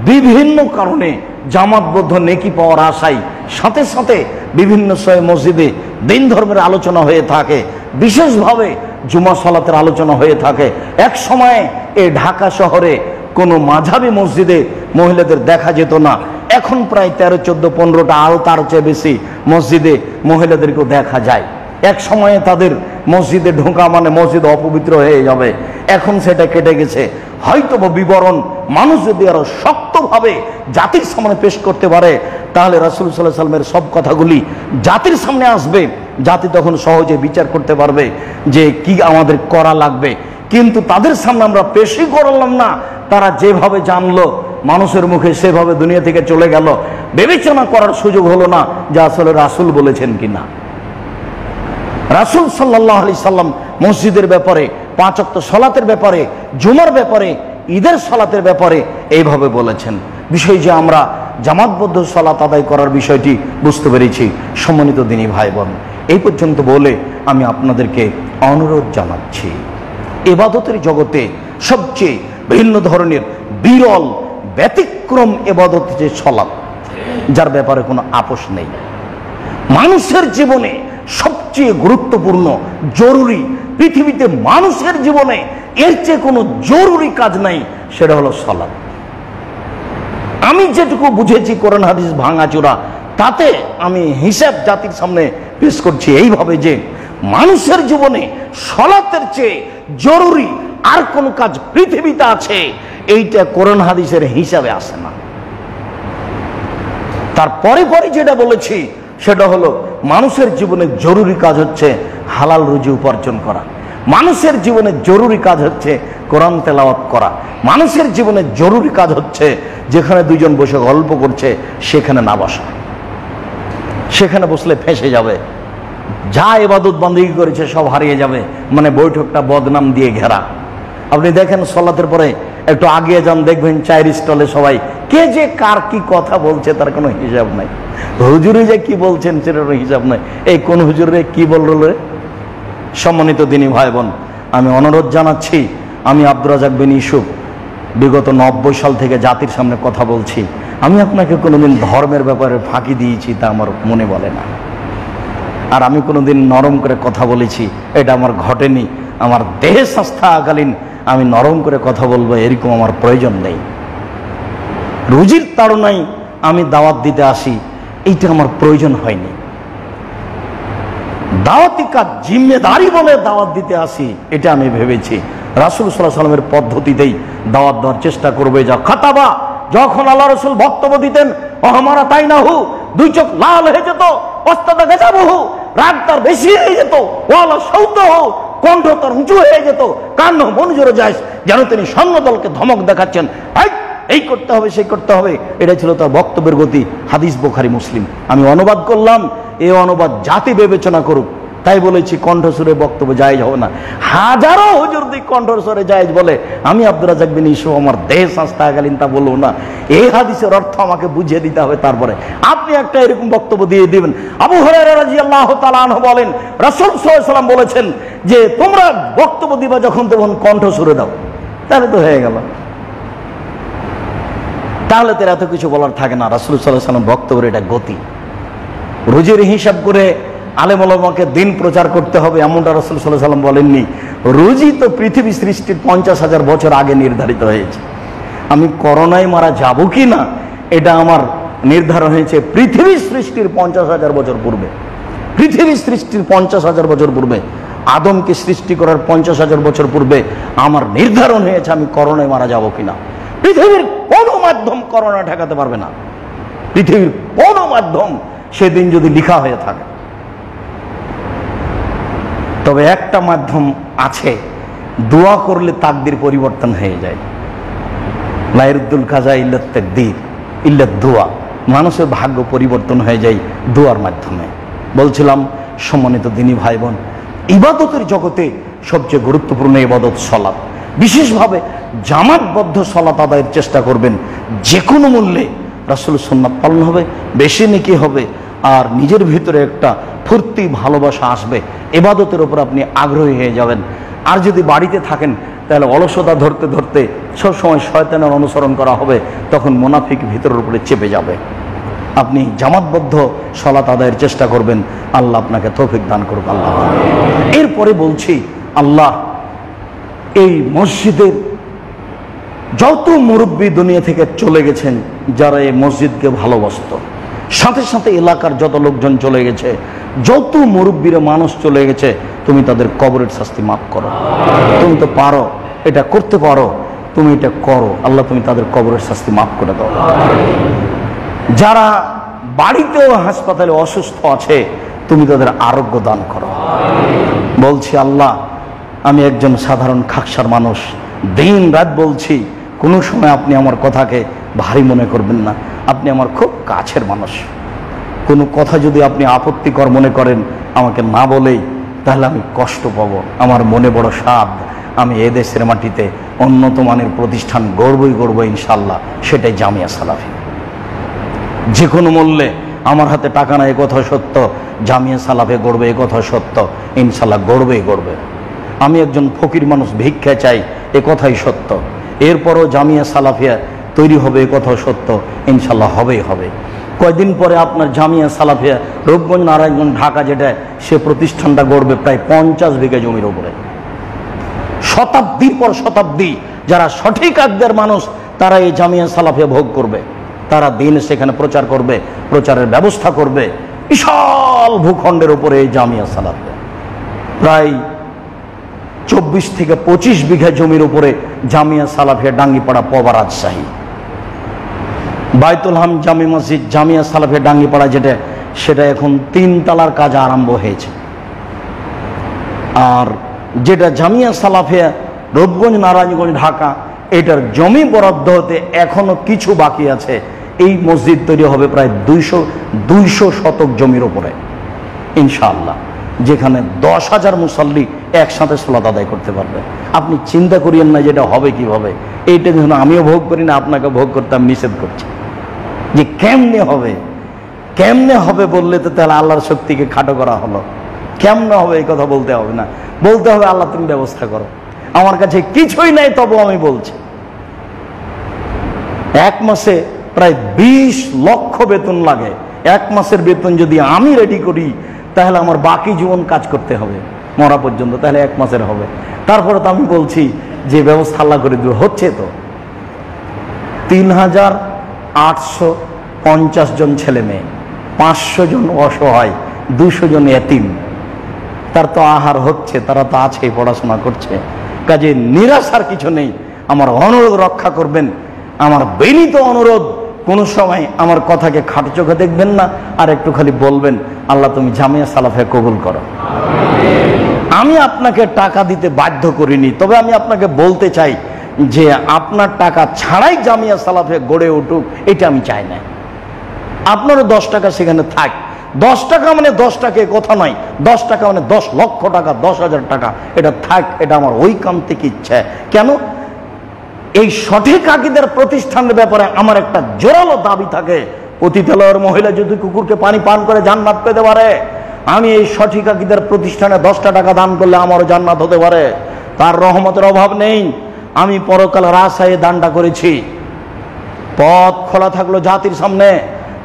বিভিন্ন কারণে জামাতবদ্ধ নেকি পাওয়ার আশায়। সাথে সাথে বিভিন্ন সময় মসজিদে দিন ধর্মের আলোচনা হয়ে থাকে, বিশেষভাবে জুমা সালাতের আলোচনা হয়ে থাকে। এক সময়ে এই ঢাকা শহরে কোনো মাঝাবি মসজিদে মহিলাদের দেখা যেত না। এখন প্রায় 13, 14, 15টা, আরও তার চেয়ে বেশি মসজিদে মহিলাদেরকেও দেখা যায়। এক সময়ে তাদের মসজিদে ঢোকা মানে মসজিদ অপবিত্র হয়ে যাবে, এখন সেটা কেটে গেছে। হয়তো বিবরণ মানুষ যদি আরো শক্তভাবে জাতির সামনে পেশ করতে পারে, তাহলে রাসূল সাল্লাল্লাহু আলাইহি ওয়াসাল্লামের সব কথাগুলি জাতির সামনে আসবে, জাতি তখন সহজে বিচার করতে পারবে যে কি আমাদের করা লাগবে। কিন্তু তাদের সামনে আমরা পেশই করলাম না, তারা যেভাবে জানলো মানুষের মুখে সেভাবে দুনিয়া থেকে চলে গেল, বিবেচনা করার সুযোগ হলো না যে আসলে রাসূল বলেছেন কিনা। রাসূল সাল্লাল্লাহু আলাইহি সাল্লাম মসজিদের ব্যাপারে, 5 ওয়াক্ত সালাতের ব্যাপারে, জুমার ব্যাপারে, ঈদের সালাতের ব্যাপারে এইভাবে বলেছেন। বিষয় যে আমরা জামাতবদ্ধ সালাত আদায় করার বিষয়টি বুঝতে পেরেছি। সম্মানিত দিনী ভাই বোন, এই পর্যন্ত বলে আমি আপনাদেরকে অনুরোধ জানাচ্ছি, ইবাদতের জগতে সবচেয়ে ভিন্ন ধরনের বিরল ব্যতিক্রম ইবাদত যে সালাত, যার ব্যাপারে কোনো আপোষ নেই। মানুষের জীবনে সবচেয়ে গুরুত্বপূর্ণ, জরুরি, পৃথিবীতে মানুষের জীবনে এর চেয়ে কোনো জরুরি কাজ নাই, সেটা হলো সালাত। আমি যেটুকু বুঝেছি কোরআন হাদিস ভাঙাচোরা, তাতে আমি হিসাব জাতির সামনে পেশ করছি এইভাবে যে মানুষের জীবনে সালাতের চেয়ে জরুরি আর কোন কাজ পৃথিবীতে আছে, এইটা কোরআন হাদিসের হিসাবে আসে না। তারপরে পরে যেটা বলেছি সেটা হলো মানুষের জীবনে জরুরি কাজ হচ্ছে হালাল রুজি উপার্জন করা, মানুষের জীবনে জরুরি কাজ হচ্ছে কোরআন তেলাওয়াত করা, মানুষের জীবনে জরুরি কাজ হচ্ছে যেখানে দুইজন বসে গল্প করছে সেখানে না বসা, সেখানে বসলে ফেঁসে যাবে, যা ইবাদত বন্দেগী করেছে সব হারিয়ে যাবে, মানে বৈঠকটা বদনাম দিয়ে ঘেরা। আপনি দেখেন সালাতের পরে একটু আগিয়ে যান, দেখবেন চায়ের স্টলে সবাই কে যে কার কি কথা বলছে তার কোনো হিসাব নাই, হুজুরে যে কি বলছেন সেটার হিসাব নাই, এই কোন হুজুরে কি বলল রে। সম্মানিত দিনী ভাই বোন, আমি অনুরোধ জানাচ্ছি, আমি আব্দুর রাজ্জাক বিন ইউসুফ বিগত 90 সাল থেকে জাতির সামনে কথা বলছি। আমি আপনাকে কোনোদিন ধর্মের ব্যাপারে ফাঁকি দিয়েছি তা আমার মনে বলে না, আর আমি কোনোদিন নরম করে কথা বলেছি এটা আমার ঘটেনি। আমার দেহে স্বাস্থ্যকালীন আমি নরম করে কথা বলবো এরকম আমার প্রয়োজন নেই। রুজির তাড়নায় আমি দাওয়াত দিতে আসি, এইটা আমার প্রয়োজন হয়নি। দাওয়াতি কাজ জিম্মেদারি বলে দাওয়াত দিতে আসি, এটা আমি ভেবেছি রাসূল সাল্লাল্লাহু আলাইহি ওয়াসাল্লামের পদ্ধতিতেই দাওয়াত দেওয়ার চেষ্টা করবে। যা খাতাবা, যখন আল্লাহ রাসূল বক্তব্য দিতেন, ওহামারা তাই না হু, দুই চোখ লাল হয়ে যেত, ওস্তাদা গেজাবহু, রাগ তার বেশি হয়ে যেত, ওয়ালা সৌতহু, কণ্ঠ তার উঁচু হয়ে যেত, কান্ন মনজুরে যায়, যেন তিনি সৈন্য দলকে ধমক দেখাচ্ছেন, এই করতে হবে সেই করতে হবে। এটা ছিল তার বক্তব্যের গতি। হাদিস বুখারী মুসলিম। আমি অনুবাদ করলাম, এই অনুবাদ জাতি বিবেচনা করুক, তাই বলেছি কণ্ঠস্বরে বক্তব্য জায়েজ হবে না। হাজারো হুজুর দিক কণ্ঠস্বরে জায়েজ বলে, আমি আব্দুর রাজ্জাক বিন ইউসুফ আমার দেহ সংস্থাকালীন তা বলবো না। এই হাদিসের অর্থ আমাকে বুঝিয়ে দিতে হবে, তারপরে আপনি একটা এরকম বক্তব্য দিয়ে দিবেন। আবু হুরায়রা রাদিয়াল্লাহু তাআলা আনহু বলেন, রাসূল সাল্লাল্লাহু আলাইহি ওয়াসাল্লাম বলেছেন যে তোমরা বক্তব্য দিবা যখন তখন কণ্ঠস্বরে দাও, তাহলে তো হয়ে গেল। তাহলে তো এত কিছু বলার থাকে না। রাসূল সাল্লাল্লাহু আলাইহি ওয়াসাল্লাম বক্তব্যের এটা গতি। রুজির হিসাব করে আলেম ওলামাকে দিন প্রচার করতে হবে এমনটা রাসূল সাল্লাল্লাহু আলাইহি ওয়াসাল্লাম বলেননি। রুজি তো পৃথিবী সৃষ্টির 50,000 বছর আগে নির্ধারিত হয়েছে। আমি করোনায় মারা যাব কি না এটা আমার নির্ধারণ হয়েছে পৃথিবী সৃষ্টির 50,000 বছর পূর্বে। পৃথিবী সৃষ্টির 50,000 বছর পূর্বে, আদমকে সৃষ্টি করার 50,000 বছর পূর্বে আমার নির্ধারণ হয়েছে আমি করোনায় মারা যাব কিনা। পৃথিবীর কোনো মাধ্যম করোনা ঠেকাতে পারবে না। পৃথিবীর কোনো মাধ্যম সেদিন যদি লিখা হয়ে থাকে। তবে একটা মাধ্যম আছে, দোয়া করলে তাকদির পরিবর্তন হয়ে যায়। লা ইয়ারুদ্দুল কাজা ইল্লা তাকদির ইল্লা দোয়া। মানুষের ভাগ্য পরিবর্তন হয়ে যায় দোয়ার মাধ্যমে। বলছিলাম সম্মানিত দিনী ভাই বোন, ইবাদতের জগতে সবচেয়ে গুরুত্বপূর্ণ ইবাদত সালাত। বিশেষভাবে জামাতবদ্ধ সালাত আদায়ের চেষ্টা করবেন। যে কোনো মূল্যে রাসূলের সুন্নাত পালন হবে, বেশি নেকি হবে, আর নিজের ভিতরে একটা ফুর্তি ভালোবাসা আসবে। ইবাদতের উপর আপনি আগ্রহী হয়ে যাবেন। আর যদি বাড়িতে থাকেন তাহলে অলসতা ধরতে ধরতে সবসময় শয়তানের অনুসরণ করা হবে, তখন মুনাফিক ভিতরের উপরে চেপে যাবে। আপনি জামাতবদ্ধ সালাত আদায়ের চেষ্টা করবেন। আল্লাহ আপনাকে তৌফিক দান করুক। আল্লাহ। এরপরে বলছি, আল্লাহ এই মসজিদের যত মুরব্বী দুনিয়া থেকে চলে গেছেন, যারা এই মসজিদকে ভালোবাসত, সাথে সাথে এলাকার যত লোকজন চলে গেছে, যত মুরব্বীরা মানুষ চলে গেছে, তুমি তাদের কবরের শাস্তি মাফ করো। তুমি তো পারো, এটা করতে পারো, তুমি এটা করো। আল্লাহ তুমি তাদের কবরের শাস্তি মাফ করে দাও। যারা বাড়িতেও হাসপাতালে অসুস্থ আছে, তুমি তাদের আরোগ্য দান করো। বলছি আল্লাহ, আমি একজন সাধারণ খাকসার মানুষ, দিন রাত বলছি, কোনো সময় আপনি আমার কথাকে ভারী মনে করবেন না। আপনি আমার খুব কাছের মানুষ। কোনো কথা যদি আপনি আপত্তিকর মনে করেন আমাকে না বলেই, তাহলে আমি কষ্ট পাবো। আমার মনে বড় সাধ, আমি এদেশের মাটিতে উন্নত মানের প্রতিষ্ঠান গড়বই গড়ব ইনশাল্লাহ, সেটাই জামিয়া সালাফিয়া। যে কোনো মূল্যে আমার হাতে টাকা না, এ কথা সত্য, জামিয়া সালাফে গড়বে এ কথা সত্য, ইনশাল্লাহ গড়বেই গড়বে। আমি একজন ফকির মানুষ, ভিক্ষা চাই, এ কথাই সত্য। এরপরও জামিয়া সালাফিয়া তৈরি হবে এ কথা সত্য, ইনশাল্লাহ হবেই হবে। কয়দিন পরে আপনার জামিয়া সালাফিয়া রূপগঞ্জ নারায়ণগঞ্জ ঢাকা যেটা, সে প্রতিষ্ঠানটা গড়বে প্রায় 50 বিঘা জমির উপরে। শতাব্দীর পর শতাব্দী যারা সঠিক আকদের মানুষ, তারা এই জামিয়া সালাফিয়া ভোগ করবে। তারা দিন সেখানে প্রচার করবে, প্রচারের ব্যবস্থা করবে। বিশাল ভূখণ্ডের উপরে এই জামিয়া সালাফিয়া, প্রায় 24 থেকে 25 বিঘা জমির উপরে জামিয়া সালাফিয়া ডাঙ্গিপাড়া পবা রাজশাহী। বাইতুল হাম জামি মসজিদ জামিয়া সালাফিয়া ডাঙ্গিপাড়া যেটা, সেটা এখন 3 তলার কাজ আরম্ভ হয়েছে। আর যেটা জামিয়া সালাফিয়া রূপগঞ্জ নারায়ণগঞ্জ ঢাকা, এটার জমি বরাদ্দ হতে এখনো কিছু বাকি আছে। এই মসজিদ তৈরি হবে প্রায় 200 শতক জমির উপরে ইনশাআল্লাহ, যেখানে 10,000 মুসল্লি একসাথে সালাত আদায় করতে পারবে। আপনি চিন্তা করিয়েন না যেটা হবে কিভাবে। এইটা যখন আমিও ভোগ করি না, আপনাকে ভোগ করতে আমি নিষেধ করছি যে কেমনে হবে। কেমনে হবে বললে তো তাহলে আল্লাহর শক্তিকে খাটো করা হলো। কেমনে হবে এই কথা বলতে হবে না, বলতে হবে আল্লাহ তুমি ব্যবস্থা করো। আমার কাছে কিছুই নাই, তবু আমি বলছি। এক মাসে প্রায় 20 লক্ষ বেতন লাগে। এক মাসের বেতন যদি আমি রেডি করি, তাহলে আমার বাকি জীবন কাজ করতে হবে মরা পর্যন্ত, তাহলে এক মাসের হবে। তারপরে তো আমি বলছি যে ব্যবস্থা আল্লাহ করে দিল, হচ্ছে তো। 3,850 জন ছেলে মেয়ে, 500 জন অসহায়, 200 জন এতিম, তার তো আহার হচ্ছে, তারা তো আছে, পড়াশোনা করছে। কাজে নিরাশার কিছু নেই। আমার অনুরোধ রক্ষা করবেন, আমার বিনীত অনুরোধ। কোনো সময় আমার কথাকে খাটো চোখে দেখবেন না, আর একটু খালি বলবেন আল্লাহ তুমি জামিয়া সালাফিয়া কবুল করো। আমি আপনাকে টাকা দিতে বাধ্য করিনি, তবে আমি আপনাকে বলতে চাই যে আপনার টাকা ছাড়াই জামিয়া সালাফিয়া গড়ে উঠুক, এটা আমি চাই না। আপনারও 10 টাকা সেখানে থাক। 10 টাকা মানে 10 টাকা কথা নয়, 10 টাকা মানে 10 লক্ষ টাকা, 10,000 টাকা, এটা থাক। এটা আমার ওই কাম থেকে ইচ্ছা। কেন? এই সঠিক আকীদার প্রতিষ্ঠানের ব্যাপারে আমার একটা জোরালো দাবি থাকে। পতিতালয়ের মহিলা যদি কুকুরকে পানি পান করে জান্নাত পেতে পারে, আমি এই সঠিক আকীদার প্রতিষ্ঠানে 10টা টাকা দান করলে আমারও জান্নাত হতে পারে। তার রহমতের অভাব নেই। আমি পরকাল রাসায়ে দানটা করেছি, পথ খোলা থাকলো জাতির সামনে।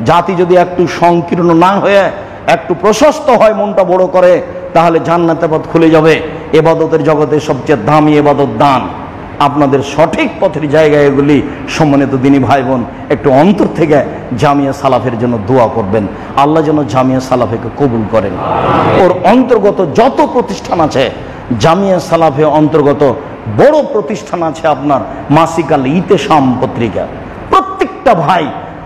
জাতি যদি একটু সংকীর্ণ না হয়ে একটু প্রশস্ত হয়, মনটা বড় করে, তাহলে জান্নাতের পথ খুলে যাবে। ইবাদতের জগতে সবচেয়ে দামি ইবাদত দান। আপনাদের সঠিক পথের জায়গায় এগুলি। সম্মানিত দিনী ভাই বোন, একটু অন্তর থেকে জামিয়া সালাফের জন্য দোয়া করবেন। আল্লাহ যেন জামিয়া সালাফেকে কবুল করেন। ওর অন্তর্গত যত প্রতিষ্ঠান আছে, জামিয়া সালাফে অন্তর্গত বড় প্রতিষ্ঠান আছে আপনার মাসিকাল ইতেশাম পত্রিকা। প্রত্যেকটা ভাই,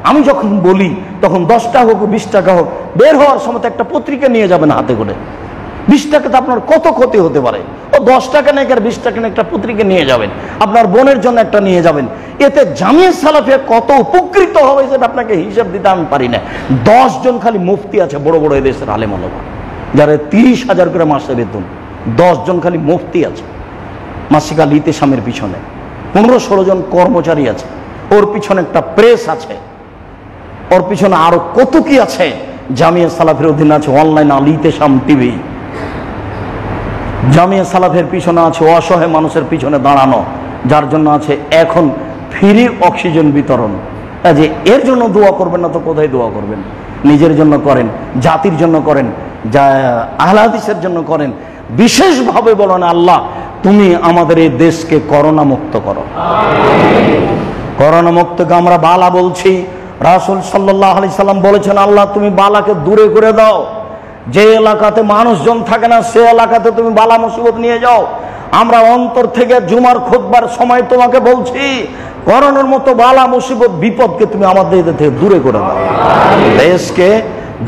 আমি যখন বলি তখন 10 টাকা হোক 20 টাকা হোক, বের হওয়ার সময় একটা পত্রিকা নিয়ে যাবেন হাতে করে। 20 টাকাতে আপনার কত ক্ষতি হতে পারে। ও 10 টাকা নেই আর 20 টাকা নেই, একটা পত্রিকা নিয়ে যাবেন। আপনার বোনের জন্য একটা নিয়ে যাবেন। এতে জামিয়া সালাফে কত উপকৃত হবে সেটা আপনাকে হিসাব দিতে আমি পারি না। 10 জন খালি মুফতি আছে, বড় বড় এদেশের আলেম ওলামা, যারা 30,000 করে মাসে বেতন। 10 জন খালি মুফতি আছে মাসিকাল ইতেশামের পিছনে। 15-16 জন কর্মচারী আছে। ওর পিছনে একটা প্রেস আছে, ওর পিছনে আরো কত কি আছে। জামিয়া সালাফের অধীনে আছে অনলাইন আল ইতেশাম টিভি। জামিয়া সালাফের পিছনে আছে অসহায় মানুষের পিছনে দাঁড়ানো, যার জন্য আছে এখন ফ্রি অক্সিজেন বিতরণ। যে এর জন্য দোয়া করবেন না তো কোথায় দোয়া করবেন? নিজের জন্য করেন, জাতির জন্য করেন, যা আহলে হাদিসের জন্য করেন। বিশেষভাবে বলেন, আল্লাহ তুমি আমাদের এই দেশকে করোনা মুক্ত করো। করোনা মুক্তকে আমরা বালা বলছি। রাসূল সাল্লাল্লাহু আলাইহি সাল্লাম বলেছেন, আল্লাহ তুমি বালাকে দূরে করে দাও। যে এলাকাতে মানুষজন থাকে না সে এলাকাতে তুমি বালা মুসিবত নিয়ে যাও। আমরা অন্তর থেকে জুমার খুতবার সময় তোমাকে বলছি, করোনার মতো বালা মুসিবত বিপদকে তুমি আমাদের থেকে দূরে করে দাও। দেশকে,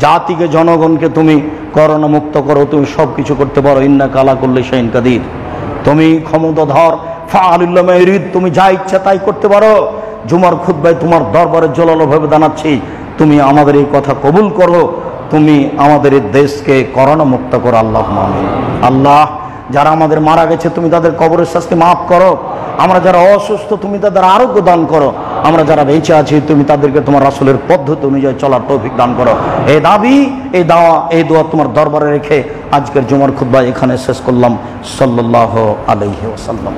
জাতিকে, জনগণকে তুমি করোনা মুক্ত করো। তুমি সবকিছু করতে পারো। ইন্নাকা আলা কুল্লি শাইইন কাদির। তুমি ক্ষমতাধর, ফাআলুল লিমা ইউরিদ। তুমি যা ইচ্ছা তাই করতে পারো। জুমার খুতবায় তোমার দরবারে জোরালোভাবে জানাচ্ছি, তুমি আমাদের এই কথা কবুল করো। তুমি আমাদের এই দেশকে করোনা মুক্ত করো। আল্লাহুম্মা আমিন। আল্লাহ, যারা আমাদের মারা গেছে তুমি তাদের কবরের শাস্তি মাফ করো। আমরা যারা অসুস্থ তুমি তাদের আরোগ্য দান করো। আমরা যারা বেঁচে আছি তুমি তাদেরকে তোমার রাসূলের পদ্ধতি অনুযায়ী চলার তৌফিক দান করো। এই দাবি, এই দাওয়া, এই দোয়া তোমার দরবারে রেখে আজকের জুমার খুতবা এখানে শেষ করলাম। সাল্লাল্লাহু আলাইহি ওয়াসাল্লাম।